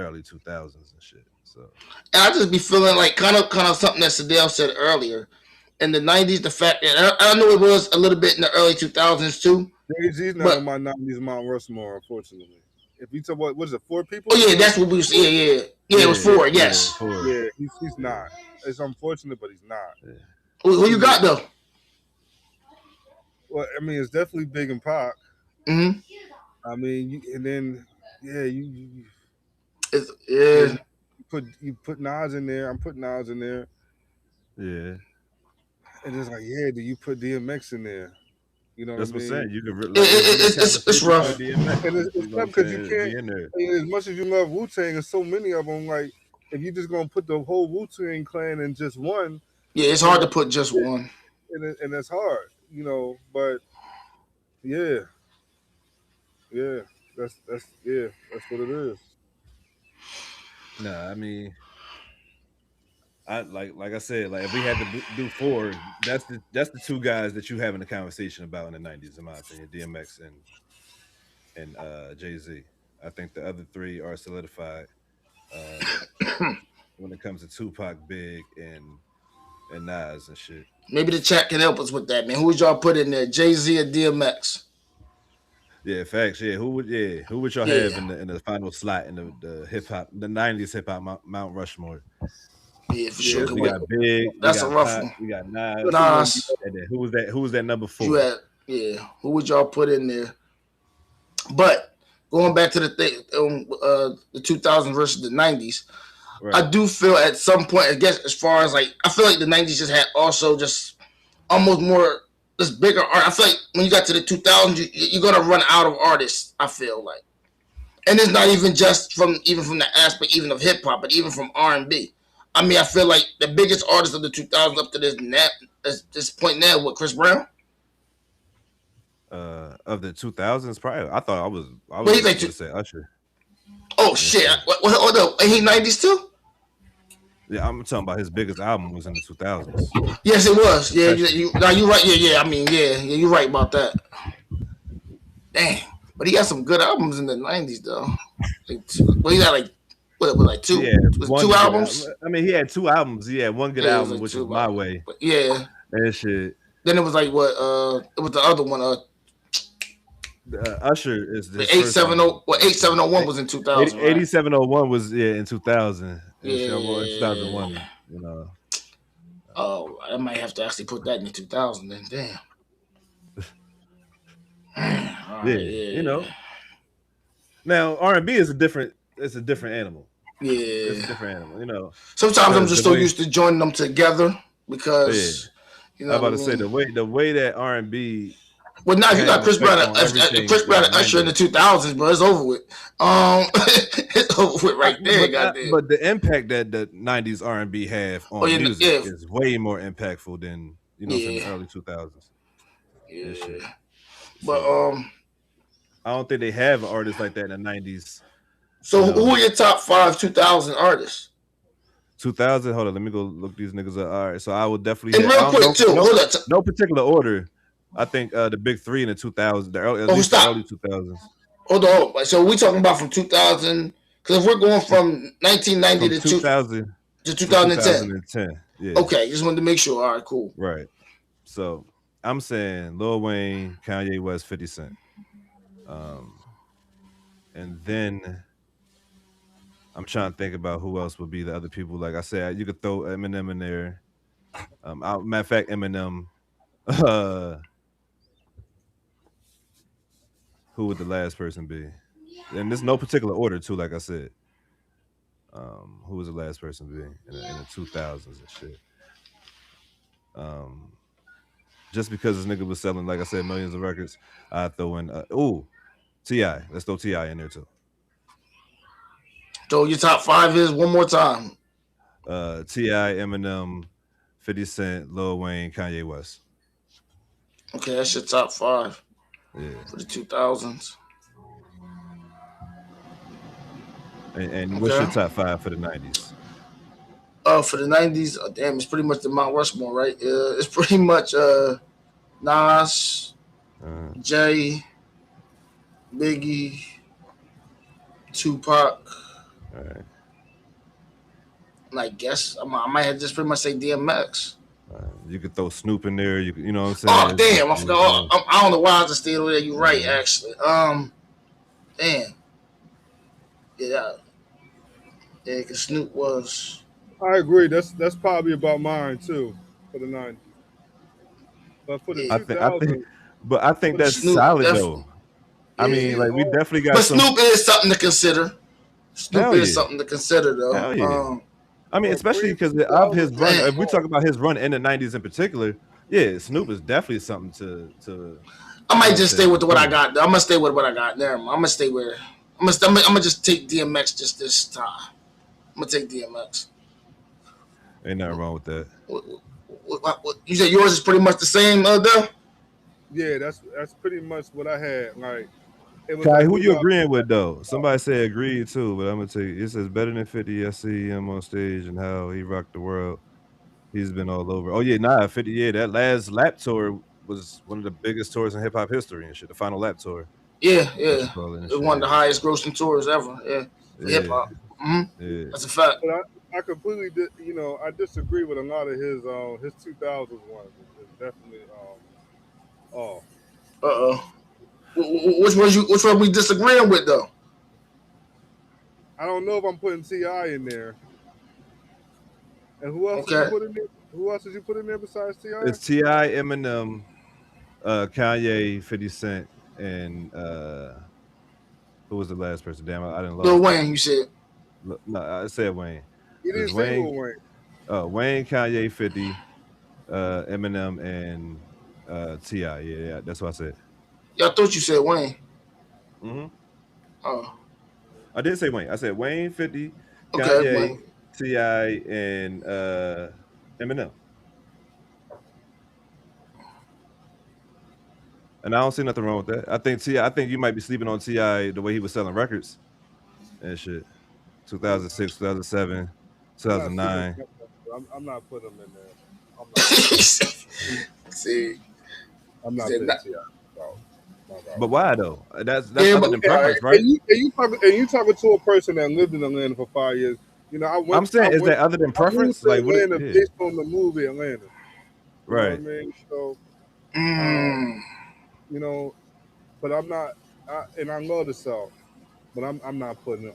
early 2000s and shit. So and I just be feeling like kind of something that Sadell said earlier. In the 90s, the fact that I know it was a little bit in the early 2000s too. Jay-Z's not on my 90s Mount Rushmore, unfortunately. If you talk about, what is it, 4 people? Oh yeah, that's what we said. Yeah, it was 4. Yes. Yeah, he's not. It's unfortunate, but he's not. Yeah. Who you got though? Well, I mean, it's definitely Big and Pac. Mm-hmm. I mean, and then you put Nas in there. I'm putting Nas in there. Yeah. And it's like, do you put DMX in there? You know that's what I mean? I'm saying. You can it's rough. And it's tough because you can't. As much as you love Wu-Tang, and so many of them, like if you're just gonna put the whole Wu-Tang clan in just one. Yeah, it's hard to put just one. And that's hard, you know. But that's what it is. Nah, I mean, I like I said, like if we had to do 4, that's the 2 guys that you having a conversation about in the 90s, in my opinion, DMX and Jay-Z. I think the other 3 are solidified when it comes to Tupac, Big, and Nas and shit. Maybe the chat can help us with that, man. Who would y'all put in there, Jay-Z or DMX? Yeah, facts. Yeah, who would y'all have in the final slot in the hip hop, the 90s hip hop Mount Rushmore? Yeah, for sure. We got Big. That's a rough one. We got Nas. And then who was that number 4? Who would y'all put in there? But going back to the thing, the 2000s versus the 90s, right. I do feel at some point, I guess, as far as like, I feel like the 90s just had also just almost more, just bigger art. I feel like when you got to the 2000s, you're gonna run out of artists. I feel like, and it's not even just from the aspect even of hip hop, but even from R&B. I mean, I feel like the biggest artist of the 2000s up to this point now, what, Chris Brown? Of the 2000s, probably. I thought I was going to say Usher. Oh shit! Hold up, ain't he 90s too? Yeah, I'm talking about his biggest album was in the 2000s. Yes, it was. Yeah, you're right. Yeah. I mean, you're right about that. Damn, but he got some good albums in the 90s though. He got like. Like 2 albums? I mean, he had 2 albums. Yeah, one good album, like which was My Way. Yeah. That shit. Then it was like what? It was the other one. Usher is the 870. Well, 8701 was in 2000. 8701 was in 2000. Yeah, 2001. You know. Oh, I might have to actually put that in the 2000 then. Damn. You know. Now R&B is a different animal. Yeah, it's a different animal. You know. Sometimes I'm just so used to joining them together because you know. I'm about to say the way that R&B. Well, now you got Chris Brown and Usher in the 2000s, bro. It's over with. It's over with right there. But the impact that the 90s R&B have on music is way more impactful than from the early 2000s. Yeah. But I don't think they have an artist like that in the 90s. So No. who are your top 5 2000 artists? 2000. Hold on, let me go look these niggas up. All right, so I will definitely. And real quick too, hold up. No particular order. I think the big three in the 2000s, the early, at Oh, least the stop. early 2000s. Hold on. So we talking about from 2000? Because if we're going from 1990 From to 2000 to 2010. 2010. Yeah. Okay, just wanted to make sure. All right, cool. Right. So I'm saying Lil Wayne, Kanye West, 50 Cent. And then I'm trying to think about who else would be the other people. Like I said, you could throw Eminem in there. Matter of fact, Eminem. Who would the last person be? And there's no particular order too, like I said. Who was the last person be in the 2000s and shit? Just because this nigga was selling, like I said, millions of records, I throw in T.I. Let's throw T.I. in there too. So your top 5 is one more time. T.I., Eminem, 50 Cent, Lil Wayne, Kanye West. Okay, that's your top 5 for the 2000s. And what's your top 5 for the 90s? For the 90s, damn, it's pretty much the Mount Rushmore, right? It's pretty much Nas, Jay, Biggie, Tupac. All right. And I guess I might have just pretty much say DMX. You could throw Snoop in there. You know what I'm saying? Oh damn, I forgot. I don't know why I just stayed over there. You're right, actually. Damn. Yeah, because Snoop was. I agree. That's probably about mine too for the 90s. But for the 2000s, I think that's Snoop, solid definitely. though. I mean, like we definitely got. But Snoop is something to consider. Snoop is yeah. something to consider, though. Hell yeah. I mean, especially because of his run. If we talk about his run in the 90s in particular, yeah, Snoop is definitely something to. I might just stay with what I got. I'm gonna stay with what I got. There, I'm gonna stay with. I'm gonna just take DMX just this time. I'm gonna take DMX. Ain't nothing wrong with that. What, you said yours is pretty much the same, Dell? Yeah, that's pretty much what I had. Like, it was Kai, like, who you agreeing with though? Somebody said agreed too, but I'm gonna tell you, it says better than 50. I see him on stage and how he rocked the world. He's been all over. Oh yeah, 50. Yeah, that last lap tour was one of the biggest tours in hip hop history and shit. The final lap tour. Yeah. It was one of the highest grossing tours ever. Yeah, for hip hop. Mm-hmm. Yeah. That's a fact. But I completely I disagree with a lot of his 2000s ones. It's definitely Which one we disagreeing with though? I don't know if I'm putting T.I. in there. And who else did you put in there? Who else did you put in there besides T.I.? It's T.I., Eminem, Kanye, 50 Cent, and who was the last person? Damn, I didn't. Lil Wayne, you said. No, I said Wayne. You didn't say Lil Wayne. Wayne, Kanye, 50, Eminem, and T.I. Yeah, that's what I said. Yeah, I thought you said Wayne. Mm-hmm. Oh. I did say Wayne. I said Wayne, 50, Okay, Kanye, Wayne. T.I., and Eminem. And I don't see nothing wrong with that. I think you might be sleeping on T.I. the way he was selling records and shit. 2006, 2007, 2009. I'm not putting him in there. See, I'm not putting T.I. But why though? That's other than preference, right? And you talking to a person that lived in Atlanta for 5 years. You know, I'm saying, is that other than preference? Like Atlanta based on the movie Atlanta. Right. You know what I mean? So, you know, but I'm not, and I love the South, but I'm not putting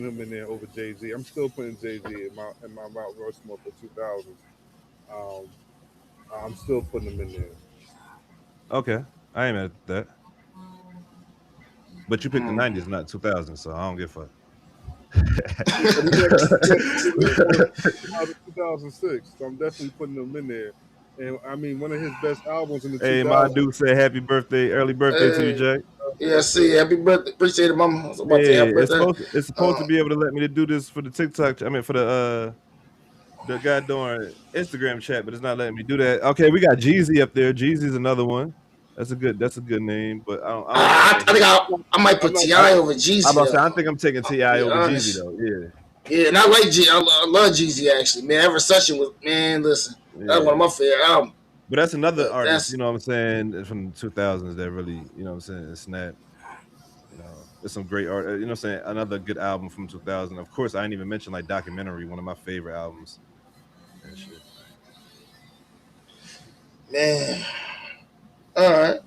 him in there over Jay-Z. I'm still putting Jay-Z in my Mount Rushmore for 2000s. I'm still putting him in there. Okay, I ain't mad at that. But you picked the 90s, not 2000s, so I don't give a fuck. 2006, so I'm definitely putting him in there. And I mean, one of his best albums in the 2000s. Hey, my dude said happy birthday, early birthday to you, Jay. Yeah, see, happy birthday. Appreciate it, mama. It's supposed to be able to let me to do this for the TikTok. I mean, for the goddamn Instagram chat, but it's not letting me do that. Okay, we got Jeezy up there. Jeezy's another one. That's a good name, but I I don't think I might put T.I. over Jeezy. I'm about to say, though. I think I'm taking T.I. over honest. Jeezy though. Yeah. Yeah, and I like I love Jeezy actually. Man, Ever Session was listen. That's one of my favorite albums. But that's another artist, That's you know what I'm saying, from the 2000s that really, you know what I'm saying, snap. You know, there's some great art. You know what I'm saying? Another good album from 2000. Of course, I didn't even mention like Documentary, one of my favorite albums. And shit. man. All right.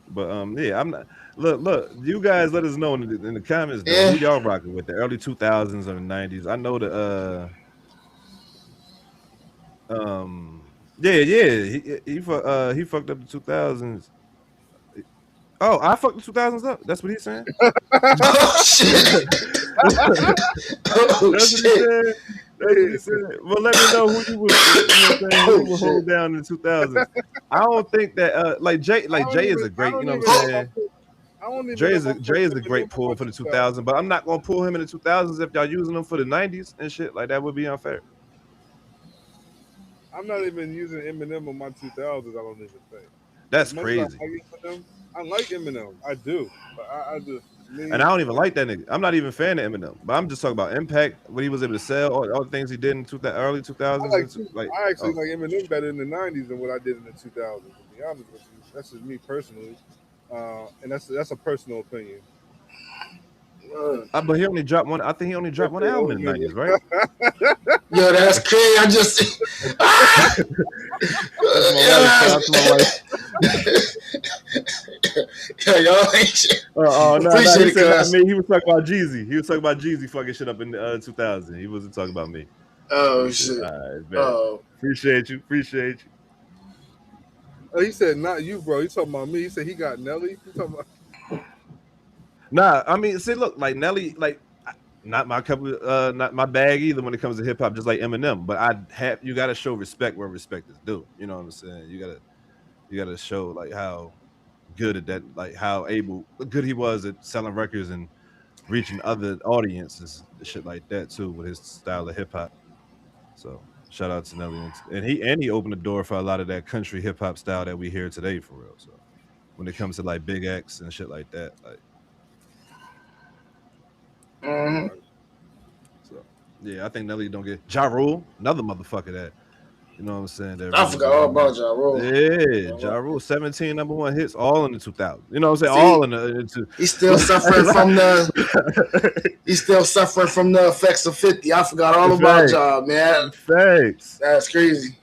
But yeah, I'm not. Look, you guys let us know in the comments though, Yeah. who y'all rocking with, the early 2000s or the 90s. I know the he fucked up the 2000s. Oh, I fucked the 2000s up. That's what he's saying. Oh shit. Oh That's what he shit. said. That's what he said. Well, let me know who you would, you know what I'm saying, who you would hold down in the 2000s. I don't think that like Jay is a great, you know what I'm saying. I don't even Dre is know a if Dre is a Eminem great pull was for the 2000. 2000s, but I'm not gonna pull him in the 2000s if y'all using him for the 90s and shit. Like that would be unfair. I'm not even using Eminem on my 2000s. I don't even think. That's As much crazy. as I like Eminem. I do, but I just And I don't even like that nigga. I'm not even a fan of Eminem, but I'm just talking about impact, what he was able to sell, all the things he did in early 2000s. I actually like Eminem better in the 90s than what I did in the 2000s. To be honest with you, that's just me personally, and that's a personal opinion. But he only dropped one. I think he only dropped one album in the 90s, right? Yo, that's crazy. I just yeah, y'all ain't shit. No, Appreciate he it, said, cuz. I mean, he was talking about Jeezy. He was talking about Jeezy fucking shit up in 2000. He wasn't talking about me. Oh shit. All right, man. Oh. Appreciate you. Oh, he said not you, bro. He talking about me. He said he got Nelly. He talking about. Nah, I mean, see, look, like Nelly, like not my cup of, not my bag either when it comes to hip hop, just like Eminem. But you gotta show respect where respect is due. You know what I'm saying? You gotta show like how good at that, like how good he was at selling records and reaching other audiences, and shit like that too, with his style of hip hop. So shout out to Nelly, and he opened the door for a lot of that country hip hop style that we hear today, for real. So when it comes to like Big X and shit like that, like. Mm-hmm. So yeah, I think Nelly don't get Ja Rule, another motherfucker that, you know what I'm saying. That I forgot all about Ja Rule. Yeah, Ja Rule, 17 #1 hits, all in the 2000s. You know what I'm saying? All in the. He's still suffering from the. He's still suffering from the effects of 50. I forgot all about Ja, man. Thanks. That's crazy.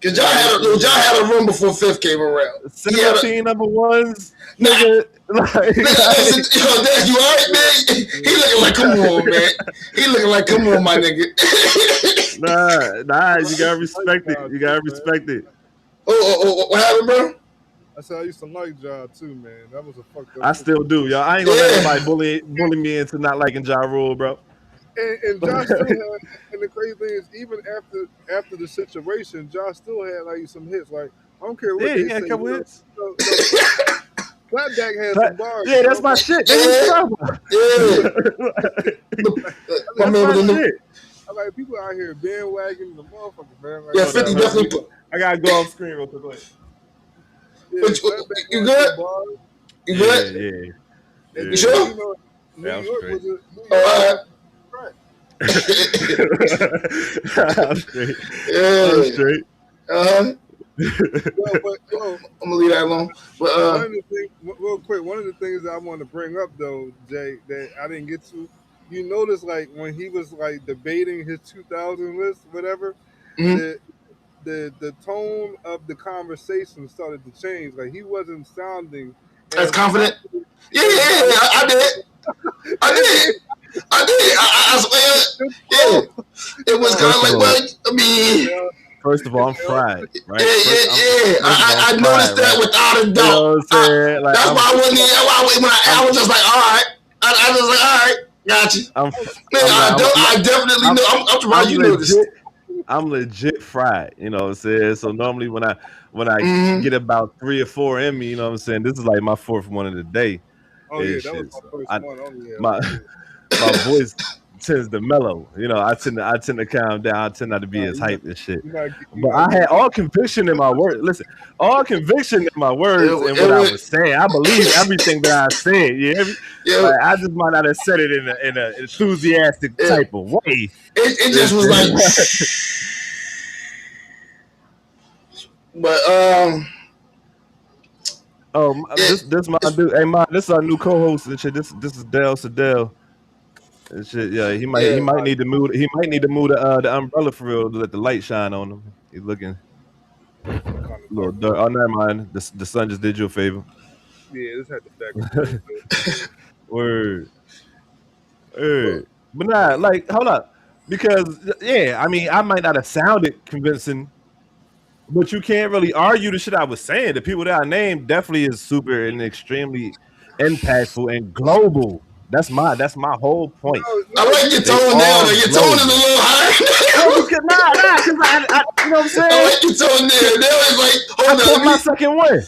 Cause Ja had a run before 5th came around. 17 #1s. Nigga, like, you all right, man? He looking like, come on, man. He looking like, come on, my nigga. nah, you gotta respect it. Oh, what happened, bro? I said I used to like Ja too, man. That was a fucked up. I still do, y'all. I ain't gonna let anybody bully me into not liking Ja Rule, bro. And Ja still had, and the crazy thing is, even after the situation, Ja still had like some hits. Like I don't care what they he had say. A couple hits. Clapback had some bars. Yeah, that's my shit. Yeah. That's my shit. I like people out here bandwagon the motherfucker, man. Like, Yeah, 50 definitely put. I gotta go off screen real quick. You good? You good? Yeah. You sure? You know, New York was I'm straight. I'm straight. But, I'm gonna leave that alone. But one of the things, real quick, one of the things that I want to bring up though, Jay, that I didn't get to, you notice like when he was like debating his 2000 list, whatever, the tone of the conversation started to change. Like he wasn't sounding as confident. Yeah, I did. I swear. Yeah, it was kind of like, well, I mean. First of all, I'm fried, right? Yeah. I noticed that without a doubt. You know what I'm saying? Like, that's why I wasn't. I was just like, all right. I was like, all right, got you. I definitely know. I'm surprised you noticed. I'm legit fried. You know what I'm saying? So normally when I get about 3 or 4 in me, you know what I'm saying? This is like my 4th one of the day. Oh yeah, that was my first one. Oh yeah. My voice tends to mellow. You know, I tend to calm down. I tend not to be as You're not, hyped and shit. you're not, But I had all conviction in my words. Listen, all conviction in my words and what I was saying. I believe everything that I said. Yeah, like, I just might not have said it in an enthusiastic type of way. It just was like. But this my dude. Hey, this is our new co-host and shit. This is Dale Sedell. And shit, yeah, he might need to move. He might need to move the umbrella for real to let the light shine on him. He's looking a little dark. Oh, never mind. The sun just did you a favor. Yeah, this had the back. Word. But nah, like, hold up, because I mean, I might not have sounded convincing, but you can't really argue the shit I was saying. The people that I named definitely is super and extremely impactful and global. That's my whole point. I like your tone now. Your tone is a little higher. Nah, because I you know what I'm saying? I like your tone there. Now it's like, hold on. I caught my second win.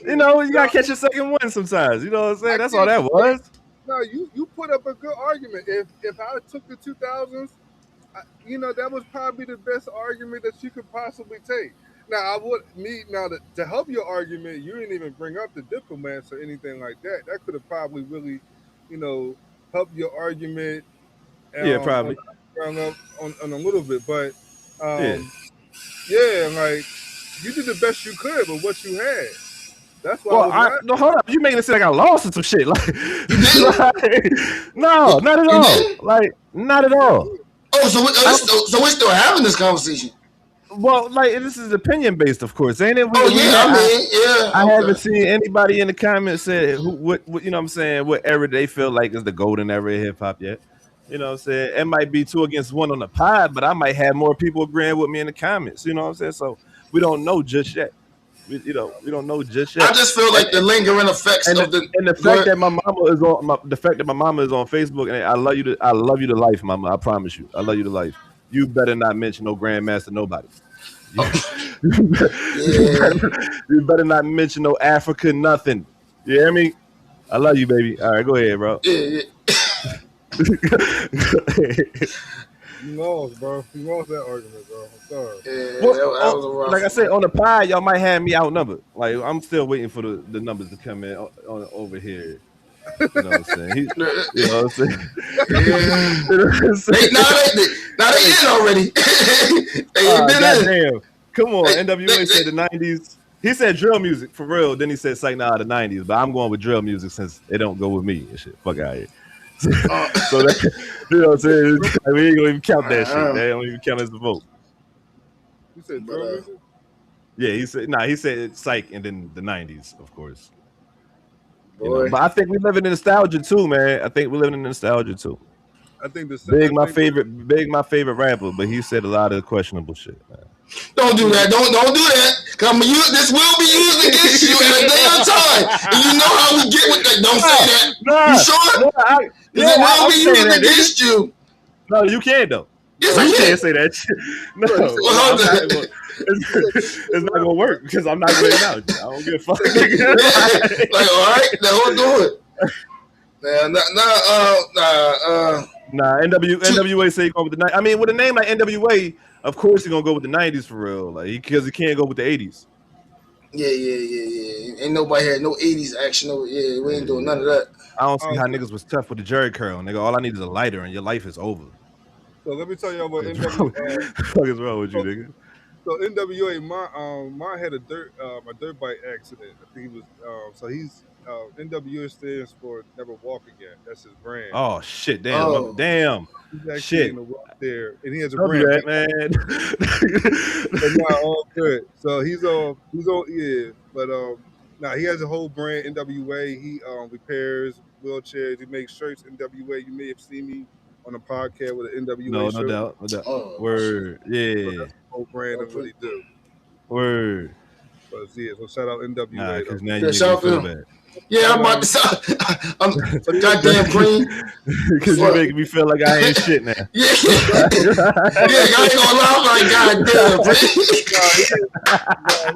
You know, you gotta catch your second win sometimes. You know what I'm saying? That's all that was. No, you put up a good argument. If I took the 2000s, that was probably the best argument that you could possibly take. Now to help your argument, you didn't even bring up the Diplomats or anything like that. That could have probably really, helped your argument. Probably. On a little bit, but like you did the best you could with what you had. That's why. No, hold up. You making it sound like I lost or some shit? Like, no, not at all. Like, not at all. Oh, so we're still having this conversation. Well, like, this is opinion based, of course, ain't it? I haven't seen anybody in the comments say what you know what I'm saying, what era they feel like is the golden era of hip hop yet. You know what I'm saying? It might be 2 against 1 on the pod, but I might have more people agreeing with me in the comments. You know what I'm saying? So we don't know just yet. We don't know just yet. I just feel like the lingering effects of the fact that my mama is on Facebook, and I love you to life, mama. I promise you, I love you to life. You better not mention no Grandmaster nobody. You better not mention no Africa nothing. You hear me? I love you, baby. All right, go ahead, bro. You lost, bro. You lost that argument, bro. I'm sorry. Like I said, on the pod, y'all might have me outnumbered. Like, I'm still waiting for the numbers to come in over here. You know what I'm saying? You know what I'm saying? Now they in already. Damn. Come on. NWA said the 90s. He said drill music for real. Then he said the 90s. But I'm going with drill music since it don't go with me and shit. Fuck out of here. So that, you know what I'm saying? We ain't gonna even count that shit. They don't even count as the vote. You said drill music? Yeah, he said psych and then the 90s, of course. But I think we live in nostalgia too, man. I think we're living in nostalgia too. I think Big my favorite rapper, but he said a lot of questionable shit, man. Don't do that. Don't do that. This will be used against you at a damn time. And you know how we get with that. Don't say that. You sure? It will be used against you. No, you can't though. Yes, you I can. Can't say that shit. No, it's not gonna work because I'm not going out. I don't give a fuck. Like, all right, now we'll do it. NWA say go with the 90s. I mean, with a name like NWA, of course he's gonna go with the 90s for real, like because he can't go with the 80s. Yeah. Ain't nobody had no 80s action. We ain't doing none of that. I don't see how niggas was tough with the Jerry curl, nigga. All I need is a lighter, and your life is over. So let me tell you about NWA. What is wrong with you, nigga? So NWA, mine had a dirt bike accident. I think he was. So he's NWA stands for Never Walk Again. That's his brand. Oh shit! Damn. He's actually shit. in the walk there, and he has a Don't brand. do that, man. But not all good. So he's on. Yeah, but now he has a whole brand. NWA. He repairs wheelchairs. He makes shirts. NWA. You may have seen me on a podcast with an NWA shirt. No doubt. Word. Yeah. So that's the whole brand of what he do. Word. But yeah, so shout out NWA. Nah, because now you Yeah, make shout me feel out to bad. Yeah, I'm about to. I'm goddamn green. Because you're making me feel like I ain't shit now. Yeah, I ain't gonna lie. I'm like, goddamn,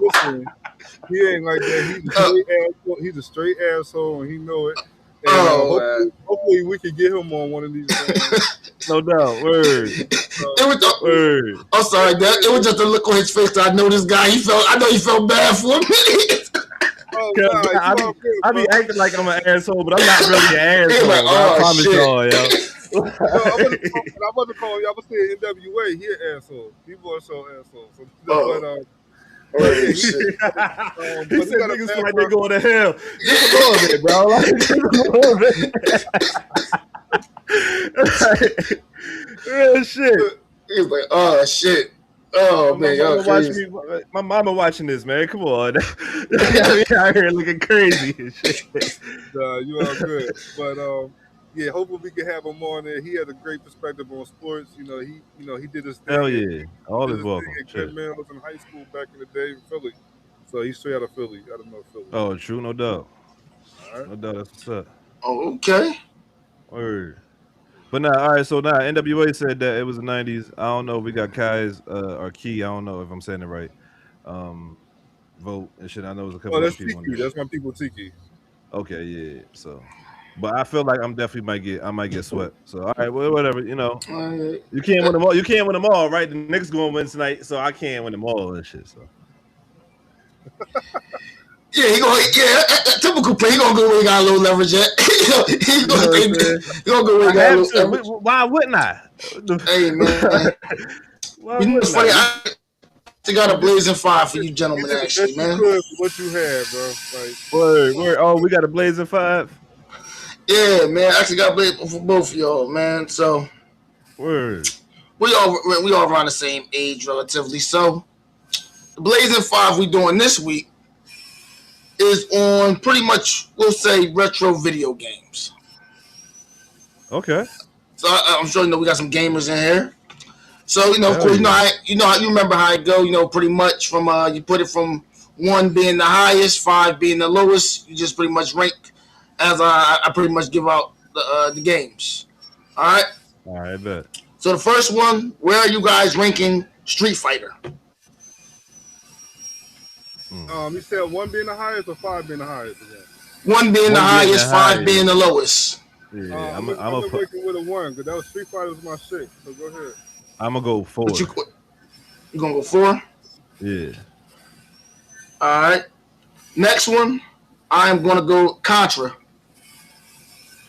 listen, he ain't like that. He's a straight asshole, and he know it. hopefully we can get him on one of these. No doubt. Word. It was. Word. I'm sorry, it was just a look on his face that I know this guy. I know he felt bad for a minute. I be acting like I'm an asshole, but I'm not really an asshole. Like, I promise shit. y'all, yo. I wasn't calling you. I was saying NWA. He an asshole. People are so assholes. So, He said niggas feel like they going to hell. Just a little bit, bro. Like, just a little bit. Real shit. He's like, oh shit. Oh man, y'all crazy. My mama watching this, man. Come on. I be out here looking crazy and shit. You all good. But yeah, hopefully we can have him on there. He had a great perspective on sports. He did his thing. Hell yeah. All is welcome. Good man was in high school back in the day in Philly. So he's straight out of Philly. Out of North Philly. Oh, true, no doubt. All right. No doubt, that's what's up. Oh, okay. Word. But all right, so NWA said that it was the 90s. I don't know if we got Kai's or Key. I don't know if I'm saying it right. Vote and shit. I know there's a couple of people. That's my people Tiki. Okay, yeah. So, but I feel like I might get swept. So all right, well, whatever. You can't win them all. You can't win them all, right? The Knicks going to win tonight, so I can't win them all and shit. So. Yeah, typical play. He gonna go where he got a little leverage at. He gonna go where he got a little leverage. Why wouldn't I? Hey man, it's funny. I got a blazing 5 for you gentlemen. Actually, man, what you have, bro? Like, word. Oh, we got a blazing 5. Yeah, man. I actually got a blazing for both of y'all, man. So, word. We all around the same age, relatively. So, the blazing 5 we doing this week is on pretty much, we'll say, retro video games. Okay. So I'm sure we got some gamers in here. So of course, you remember how it go. Pretty much from you put it from 1 being the highest, 5 being the lowest. You just pretty much rank as I pretty much give out the games. All right. All right, bet. So the first one, where are you guys ranking Street Fighter? You said 1 being the highest or 5 being the highest again? 1 being the highest, 5 being the lowest. Yeah, I'm gonna make it with a 1 because that was Street Fighter was my shit. So go ahead. I'm gonna go 4. You gonna go 4? Yeah. All right. Next one, I am gonna go Contra.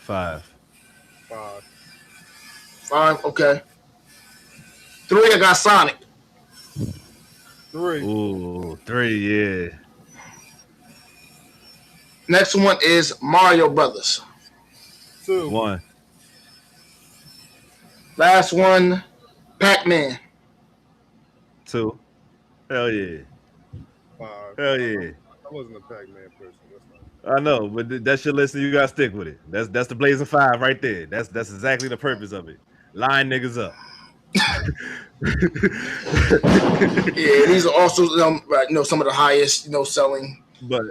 5. 5. Okay. 3, I got Sonic. 3. Ooh, 3, yeah. Next one is Mario Brothers. 2. 1. Last one, Pac-Man. 2. Hell yeah. 5. Hell yeah. I wasn't a Pac-Man person. I know, but that's your list and you gotta stick with it. That's the blazing 5 right there. That's exactly the purpose of it. Line niggas up. Yeah, these are also some of the highest selling but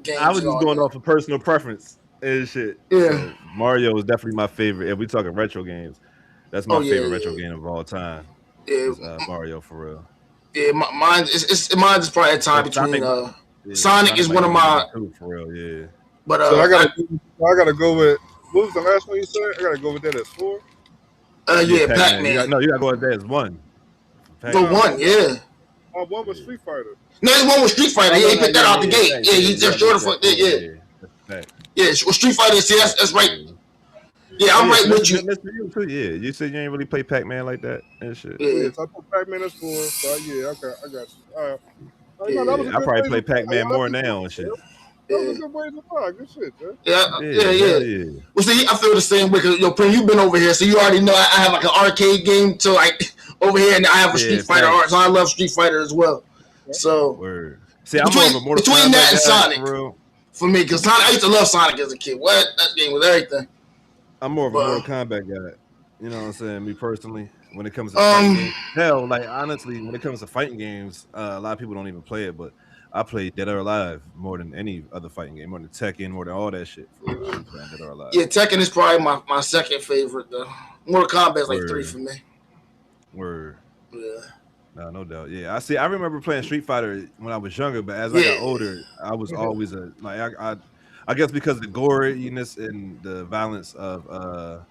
games. I was just going off of personal preference and shit. Yeah. So Mario is definitely my favorite. If we talking retro games, that's my favorite retro game of all time. Yeah, Mario for real. Yeah, mine is probably a tie between Sonic is one of my for real, yeah. But so I gotta go with what was the last one you said? I gotta go with that as 4. Yeah, Pac-Man. You gotta go with that as 1. For 1, yeah. 1 was Street Fighter. No, it's 1 was Street Fighter. Yeah, he picked that out the gate. Yeah, he just short of yeah. Street Fighter. See, that's right. Yeah, I'm right with you. Yeah, you said you ain't really play Pac-Man like that and shit. Yeah, so I put Pac-Man as 4. So yeah, okay, I got you. All right. I probably play Pac-Man more now and shit. That was a good way to buy. Good shit, man. Yeah. Well, see, I feel the same way because you've been over here, so you already know I have like an arcade game to like over here, and I have a Street Fighter art, so I love Street Fighter as well. So, see, I'm more of a Mortal between Kombat that and guy, Sonic for me, because I used to love Sonic as a kid. What that game was everything. I'm more of a Mortal Kombat guy. You know what I'm saying? Me personally, when it comes to fighting games. Hell, like honestly, when it comes to fighting games, a lot of people don't even play it, but I play Dead or Alive more than any other fighting game, more than Tekken, more than all that shit. For Dead or Alive. Yeah, Tekken is probably my second favorite. Though Mortal Kombat is like 3 for me. Word. Yeah. No doubt. Yeah, I remember playing Street Fighter when I was younger, but as I got older, I was always I guess because of the goriness and the violence of Mortal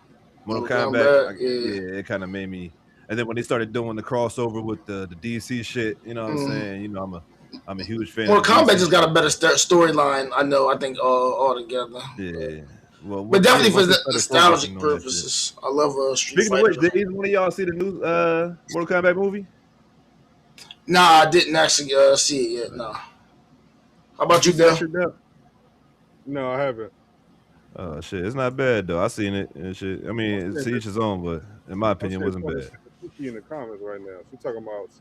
Mortal Kombat, Kombat, yeah. yeah, it kind of made me. And then when they started doing the crossover with the DC shit, you know what I'm saying? You know, I'm a huge fan of Mortal the Kombat DC just got shit. a better storyline. I think all together. Yeah. Well, But definitely for once they the started nostalgic focusing on that shit. purposes, I love Street Speaking of Fighter. which, did either one of y'all see the new Mortal Kombat movie? Nah, I didn't actually see it yet. No. How about you, see that Dale? shit, Dale? No, I haven't. Oh shit, it's not bad though. I seen it and shit. I mean, it's to each his own, but in my opinion, it wasn't bad. She in the comments right now. She talking about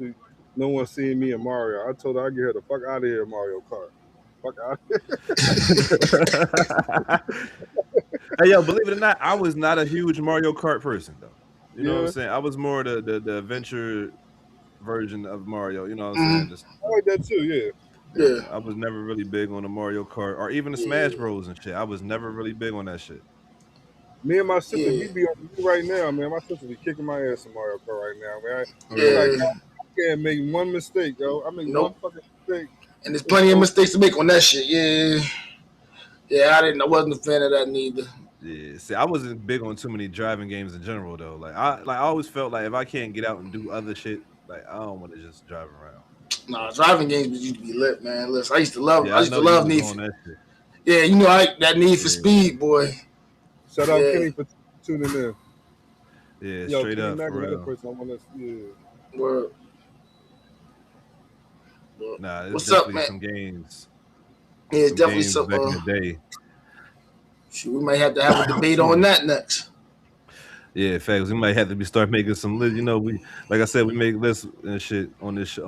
no one seeing me and Mario. I told her I'd get her the fuck out of here, Mario Kart. Fuck out. Hey yo, believe it or not, I was not a huge Mario Kart person though. You know what I'm saying? I was more the adventure version of Mario. You know what I'm saying? Just, I like that too. Yeah. Yeah. I was never really big on the Mario Kart or even the Smash Bros and shit. I was never really big on that shit. Me and my sister, we be on right now, man. My sister be kicking my ass in Mario Kart right now, man. I can't make one mistake, yo. I make one fucking mistake. And there's plenty of mistakes to make on that shit. Yeah. Yeah, I wasn't a fan of that neither. Yeah, see, I wasn't big on too many driving games in general though. I always felt like if I can't get out and do other shit, like I don't want to just drive around. Nah, driving games used to be lit, man. Listen, I used to love Need for that shit. Yeah, you know, that Need for Speed, boy. Shout out Kenny for tuning in. Yeah, straight Kenny up. For real. Word. Nah, it's what's definitely up, man? some games. Yeah, it's definitely some back in the day. Shoot, we might have to have a debate on that next. Yeah, facts. We might have to start making some lists. You know, like I said, we make lists and shit on this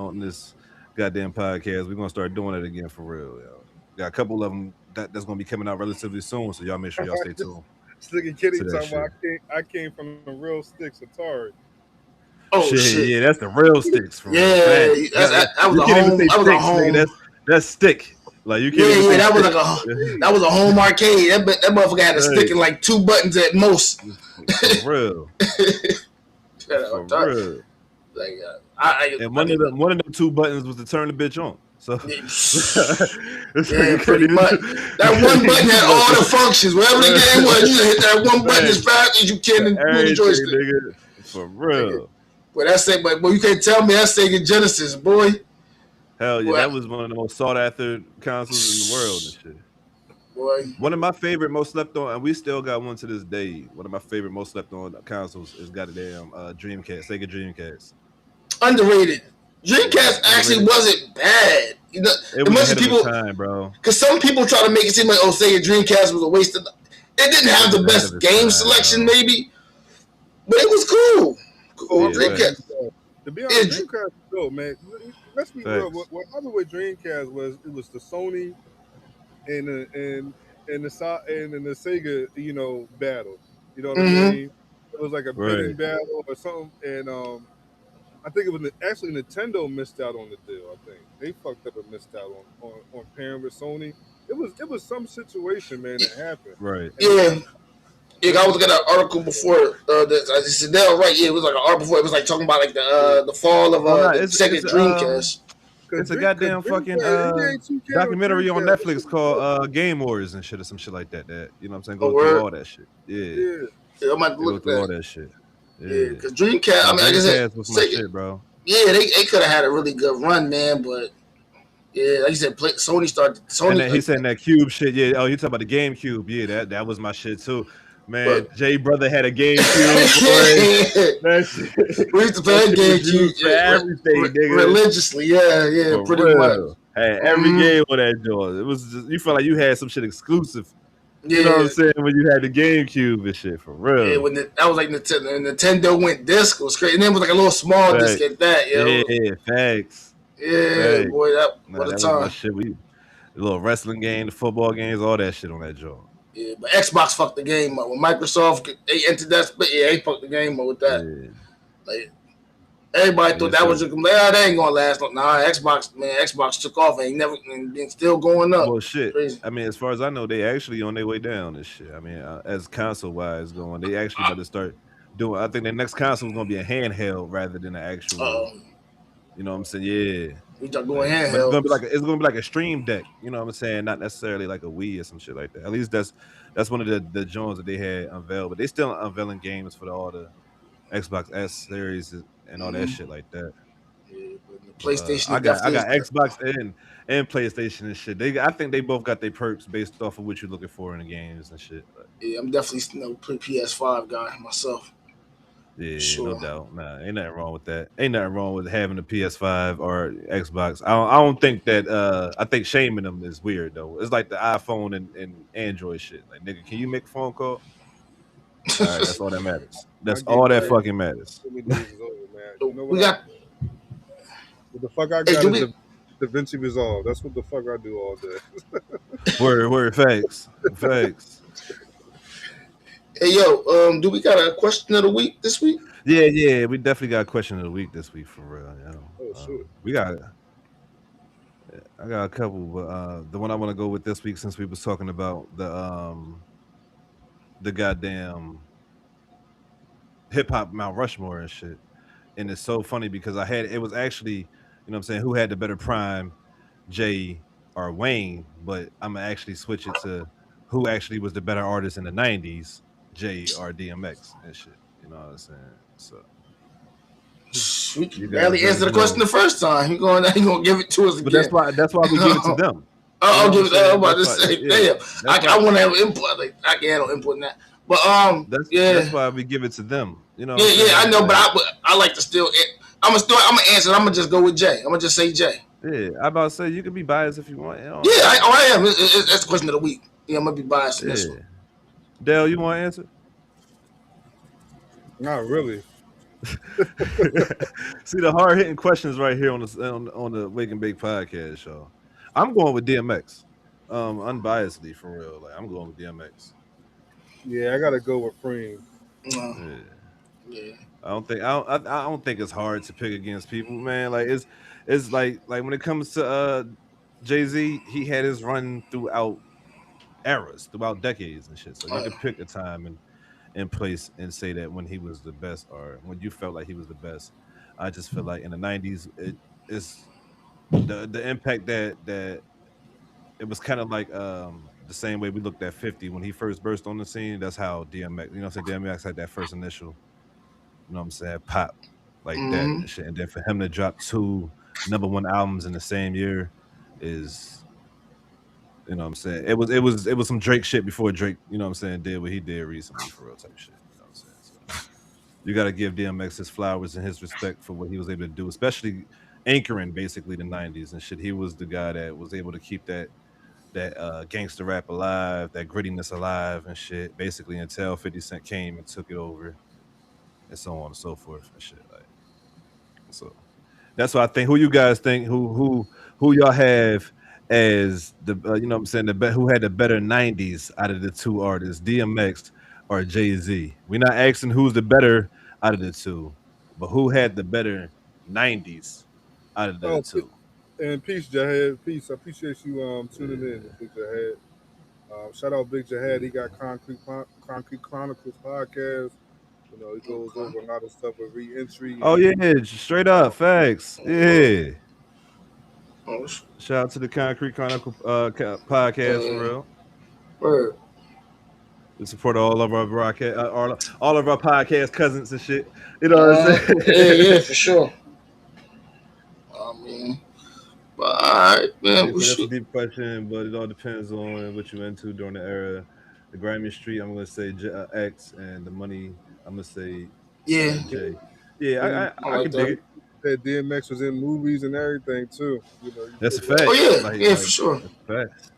goddamn podcast. We're gonna start doing it again for real. Yo. Got a couple of them that's gonna be coming out relatively soon, so y'all make sure y'all stay tuned. Slicky Kitty talking about I came from the real sticks Atari. Oh shit! Yeah, that's the real sticks. For yeah, real. That was a home. That's stick. Like you can't. Yeah, that was a home arcade. That motherfucker had a stick and like 2 buttons at most. For real. For real. Like, and one of them 2 buttons was to turn the bitch on. So yeah, pretty much. That one button had all the functions. Whatever the game was, you hit that one button as fast as you can and move the joystick. Nigga. For real. But you can't tell me that's Sega Genesis, boy. Hell yeah, that was one of the most sought after consoles in the world and shit. Boy. One of my favorite, most slept on, and we still got one to this day. One of my favorite, most slept on consoles is goddamn Dreamcast, Sega Dreamcast. Underrated. Dreamcast actually wasn't bad. You know, it was ahead of its time, bro. Because some people try to make it seem like, Sega Dreamcast was a waste of. It didn't have the best game selection, maybe, but it was cool. Dreamcast. To be honest, Dreamcast was dope, man. Let's be real. What happened with Dreamcast was it was the Sony and the Sega, battle. You know what I mean? It was like a bidding battle or something, and I think it was actually Nintendo missed out on the deal. I think they fucked up and missed out on pairing with Sony. It was some situation, man, that happened. Right. Yeah. Yeah, I was looking at an article before this. I said, "No, right? Yeah, it was like an article before. It was like talking about like the fall of the Sega Dreamcast." It's a goddamn fucking documentary on Netflix called Game Wars and shit or some shit like that. That you know what I'm saying? Go through all that shit. Yeah, I might look at all that shit. Yeah, because Dreamcast. I mean, like I said, was my shit, bro. Yeah, they could have had a really good run, man, but. Yeah, like you said, Sony started. He said that Cube shit. Yeah, you talking about the GameCube? Yeah, that was my shit too. Man, Jay brother had a GameCube. That shit. We used to play GameCube for everything, nigga. Religiously, yeah, for pretty much. Hey, every game on that joint. It was just, you felt like you had some shit exclusive. Yeah. You know what I'm saying? When you had the GameCube and shit, for real. Yeah, when that was like Nintendo went disc, it was crazy. And then it was like a little small disc at that, yo. Yeah, facts. Yeah, boy, what a time. Was my shit. The little wrestling game, the football games, all that shit on that joint. Yeah, but Xbox fucked the game up. When Microsoft they entered that split, they fucked the game up with that. Yeah. Like everybody thought that was just that ain't gonna last long. Nah, Xbox took off and still going up. Well, shit. Crazy. I mean, as far as I know, they actually on their way down and shit. I mean, as console wise going, they actually about to start doing. I think the next console is gonna be a handheld rather than an actual. You know what I'm saying? Yeah. We just going But it's handheld. gonna be like a stream deck. You know what I'm saying? Not necessarily like a Wii or some shit like that. At least that's one of the Jones that they had unveiled. But they still unveiling games for all the Xbox S series and all that shit like that. Yeah, but the But PlayStation I got definitely is Xbox and PlayStation and shit. I think they both got their perks based off of what you're looking for in the games and shit. But yeah, I'm definitely PS5 guy myself. yeah, no Sure. doubt. Nah, ain't nothing wrong with that. Ain't nothing wrong with having a PS5 or Xbox. I don't think that. I think shaming them is weird though. It's like the iPhone and Android shit. Like, nigga, can you make a phone call? All right, that's all that matters. My That's game all that is fucking matters. so many days is over, man. You know We what? got What the fuck I Hey, got do is we- the DaVinci Resolve. That's what the fuck I do all day. Word, facts. Hey yo, do we got a question of the week this week? Yeah, we definitely got a question of the week this week for real. You know? Oh, shit. I got a couple, but the one I want to go with this week, since we was talking about the goddamn hip hop Mount Rushmore and shit, and it's so funny because it was actually, you know what I'm saying, who had the better prime, Jay or Wayne, but I'm gonna actually switch it to who actually was the better artist in the '90s, Jay or DMX and shit. You know what I'm saying? So We You barely guys answered the already question know. the first time. He gonna give it to us again. But that's why we give it to them. I'll You know give what it. I'm I'm about to saying? say, That's why- damn. I want to have input. Like, I can handle input in that. But That's why we give it to them. You know. yeah, I know. But I like to still. I'm gonna answer. I'm gonna just go with Jay. I'm gonna just say Jay. Yeah, I about to say you can be biased if you want. You know? Yeah, I am. That's the question of the week. Yeah, I'm gonna be biased in this one. Dale, you want to answer? Not really. See the hard hitting questions right here on the Wake and Bake podcast show. I'm going with DMX, unbiasedly for real. Like I'm going with DMX. Yeah, I gotta go with Freem. Yeah. Yeah. I don't think it's hard to pick against people, man. Like it's like when it comes to Jay-Z, he had his run throughout eras, throughout decades and shit. So you can pick a time and place and say that when he was the best or when you felt like he was the best. I just feel like in the 90s it's the impact that it was kind of like the same way we looked at 50 when he first burst on the scene. That's how DMX, you know what I'm saying? DMX had that first initial, you know what I'm saying, pop like that and shit. And then for him to drop 2 #1 albums in the same year is, you know what I'm saying? It was some Drake shit before Drake, you know what I'm saying, did what he did recently for real type shit. You know what I'm saying? So you gotta give DMX his flowers and his respect for what he was able to do, especially anchoring basically the 90s and shit. He was the guy that was able to keep that gangster rap alive, that grittiness alive and shit, basically until 50 Cent came and took it over and so on and so forth and shit. Like, so that's what I think. Who you guys think? Who y'all have as the you know what I'm saying, who had the better 90s out of the two artists, DMX or Jay-Z? We're not asking who's the better out of the two, but who had the better 90s out of the two? And peace, Jahed. Peace. I appreciate you tuning in, Big Jahed. Shout out Big Jahed. He got Concrete Chronicles podcast. You know, he goes over a lot of stuff with re-entry. Oh yeah, straight up facts. Yeah. Shout out to the Concrete Chronicle podcast for real. Word. We support all of our broadcast, all of our podcast cousins and shit. You know what I'm saying? Yeah, for sure. I mean, but all right, man. That's a deep question, but it all depends on what you're into during the era. The Grimy Street, I'm gonna say X, and the Money, I'm gonna say J. Yeah, I can dig it. That DMX was in movies and everything too. You know, that's a fact. Oh yeah, for sure. That's fact.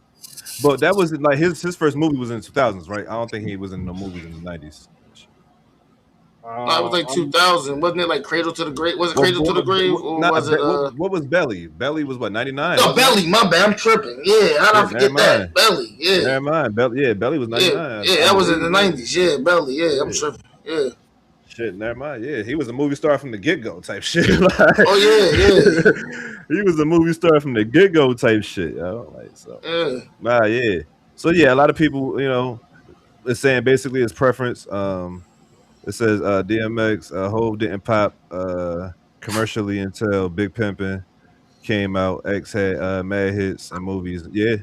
But that was like his first movie was in the 2000s, right? I don't think he was in no movies in the 90s. No, it was like 2000, wasn't it? Like Cradle to the Grave? Was it Cradle to the Grave, or was it? What was Belly? Belly was what, 99? No, Belly. My bad, I'm tripping. Yeah, how did I forget that? Belly. Yeah. Never mind. Belly was 99. Yeah, that was in the 90s. Yeah, Belly. Yeah, I'm tripping. Yeah. Shit, never mind. Yeah, he was a movie star from the get-go type shit. Like, oh yeah. He was a movie star from the get-go type shit. Yo. Like, so. Yeah. Nah, yeah. So yeah, a lot of people, you know, is saying basically his preference. It says DMX, Hov didn't pop commercially until Big Pimpin'. came out. X had mad hits and movies. Yeah.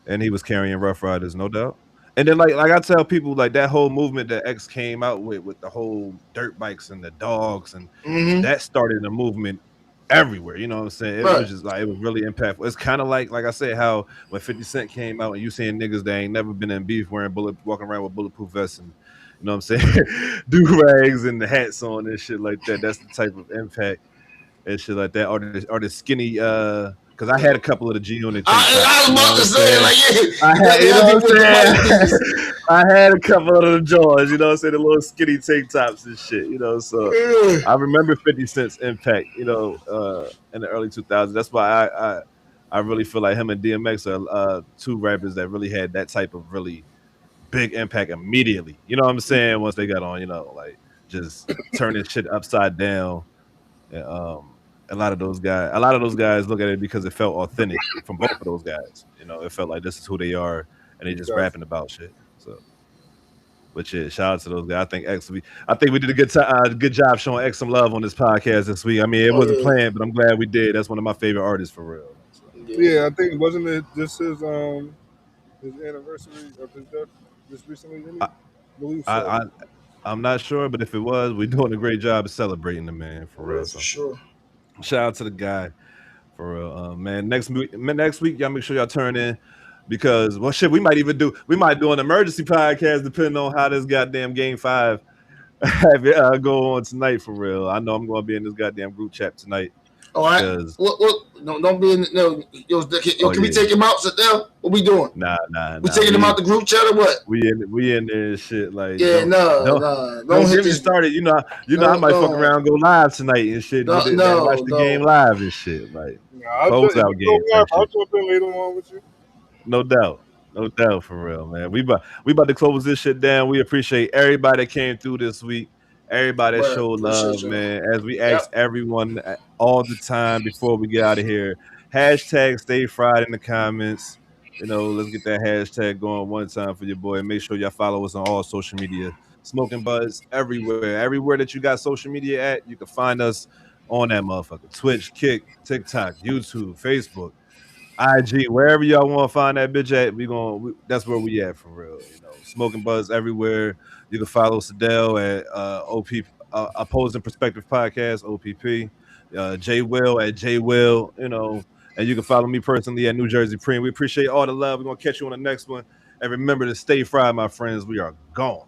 And he was carrying Rough Riders, no doubt. And then like I tell people, like that whole movement that X came out with the whole dirt bikes and the dogs, and that started a movement everywhere. You know what I'm saying? It Right. was just like, it was really impactful. It's kind of like I said, how when 50 Cent came out and you seeing niggas that ain't never been in beef walking around with bulletproof vests and, you know what I'm saying, do-rags and the hats on and shit like that. That's the type of impact and shit like that. Or the skinny because I had a couple of the G Unit. I was about to say, like, yeah, I had, you you know gotta what be I'm with the saying? I had a couple of the Jaws, you know what I'm saying? The little skinny tank tops and shit, you know. So Yeah. I remember 50 Cent's impact, you know, in the early 2000s. That's why I really feel like him and DMX are two rappers that really had that type of really big impact immediately. You know what I'm saying? Once they got on, you know, like just turning shit upside down. And, a lot of those guys look at it because it felt authentic from both of those guys. You know, it felt like this is who they are, and they just rapping about shit. So, but yeah, shout out to those guys. I think we did a good job showing X some love on this podcast this week. I mean, it wasn't planned, but I'm glad we did. That's one of my favorite artists for real. So. Yeah, I think wasn't it just his anniversary of his death just recently? Didn't he? I believe so. I'm not sure, but if it was, we're doing a great job of celebrating the man for real. For sure. Shout out to the guy for real, man. Next week, y'all make sure y'all turn in because shit, we might do an emergency podcast depending on how this goddamn game 5 go on tonight for real. I know I'm going to be in this goddamn group chat tonight. All right. No, don't be in. No, can we take him out? Sit down. What we doing? Nah. We taking him out the group chat or what? We in there and shit. Like, don't get me started. You know, I might fuck around and go live tonight and shit. Watch the game live and shit. Like, close out game. I'll jump in later on with you. No doubt for real, man. We about to close this shit down. We appreciate everybody that came through this week. Everybody that showed love, man. As we ask everyone all the time before we get out of here, hashtag Stay Fried in the comments. You know, let's get that hashtag going one time for your boy. Make sure y'all follow us on all social media. Smoking Buzz everywhere. Everywhere that you got social media at, you can find us on that motherfucker. Twitch, Kick, TikTok, YouTube, Facebook, IG, wherever y'all want to find that bitch at, that's where we at for real. You know, Smoking Buzz everywhere. You can follow Sadell at OP Opposing Perspective Podcast, OPP. J Will at J Will, you know, and you can follow me personally at New Jersey Preem. We appreciate all the love. We're gonna catch you on the next one. And remember to stay fried, my friends. We are gone.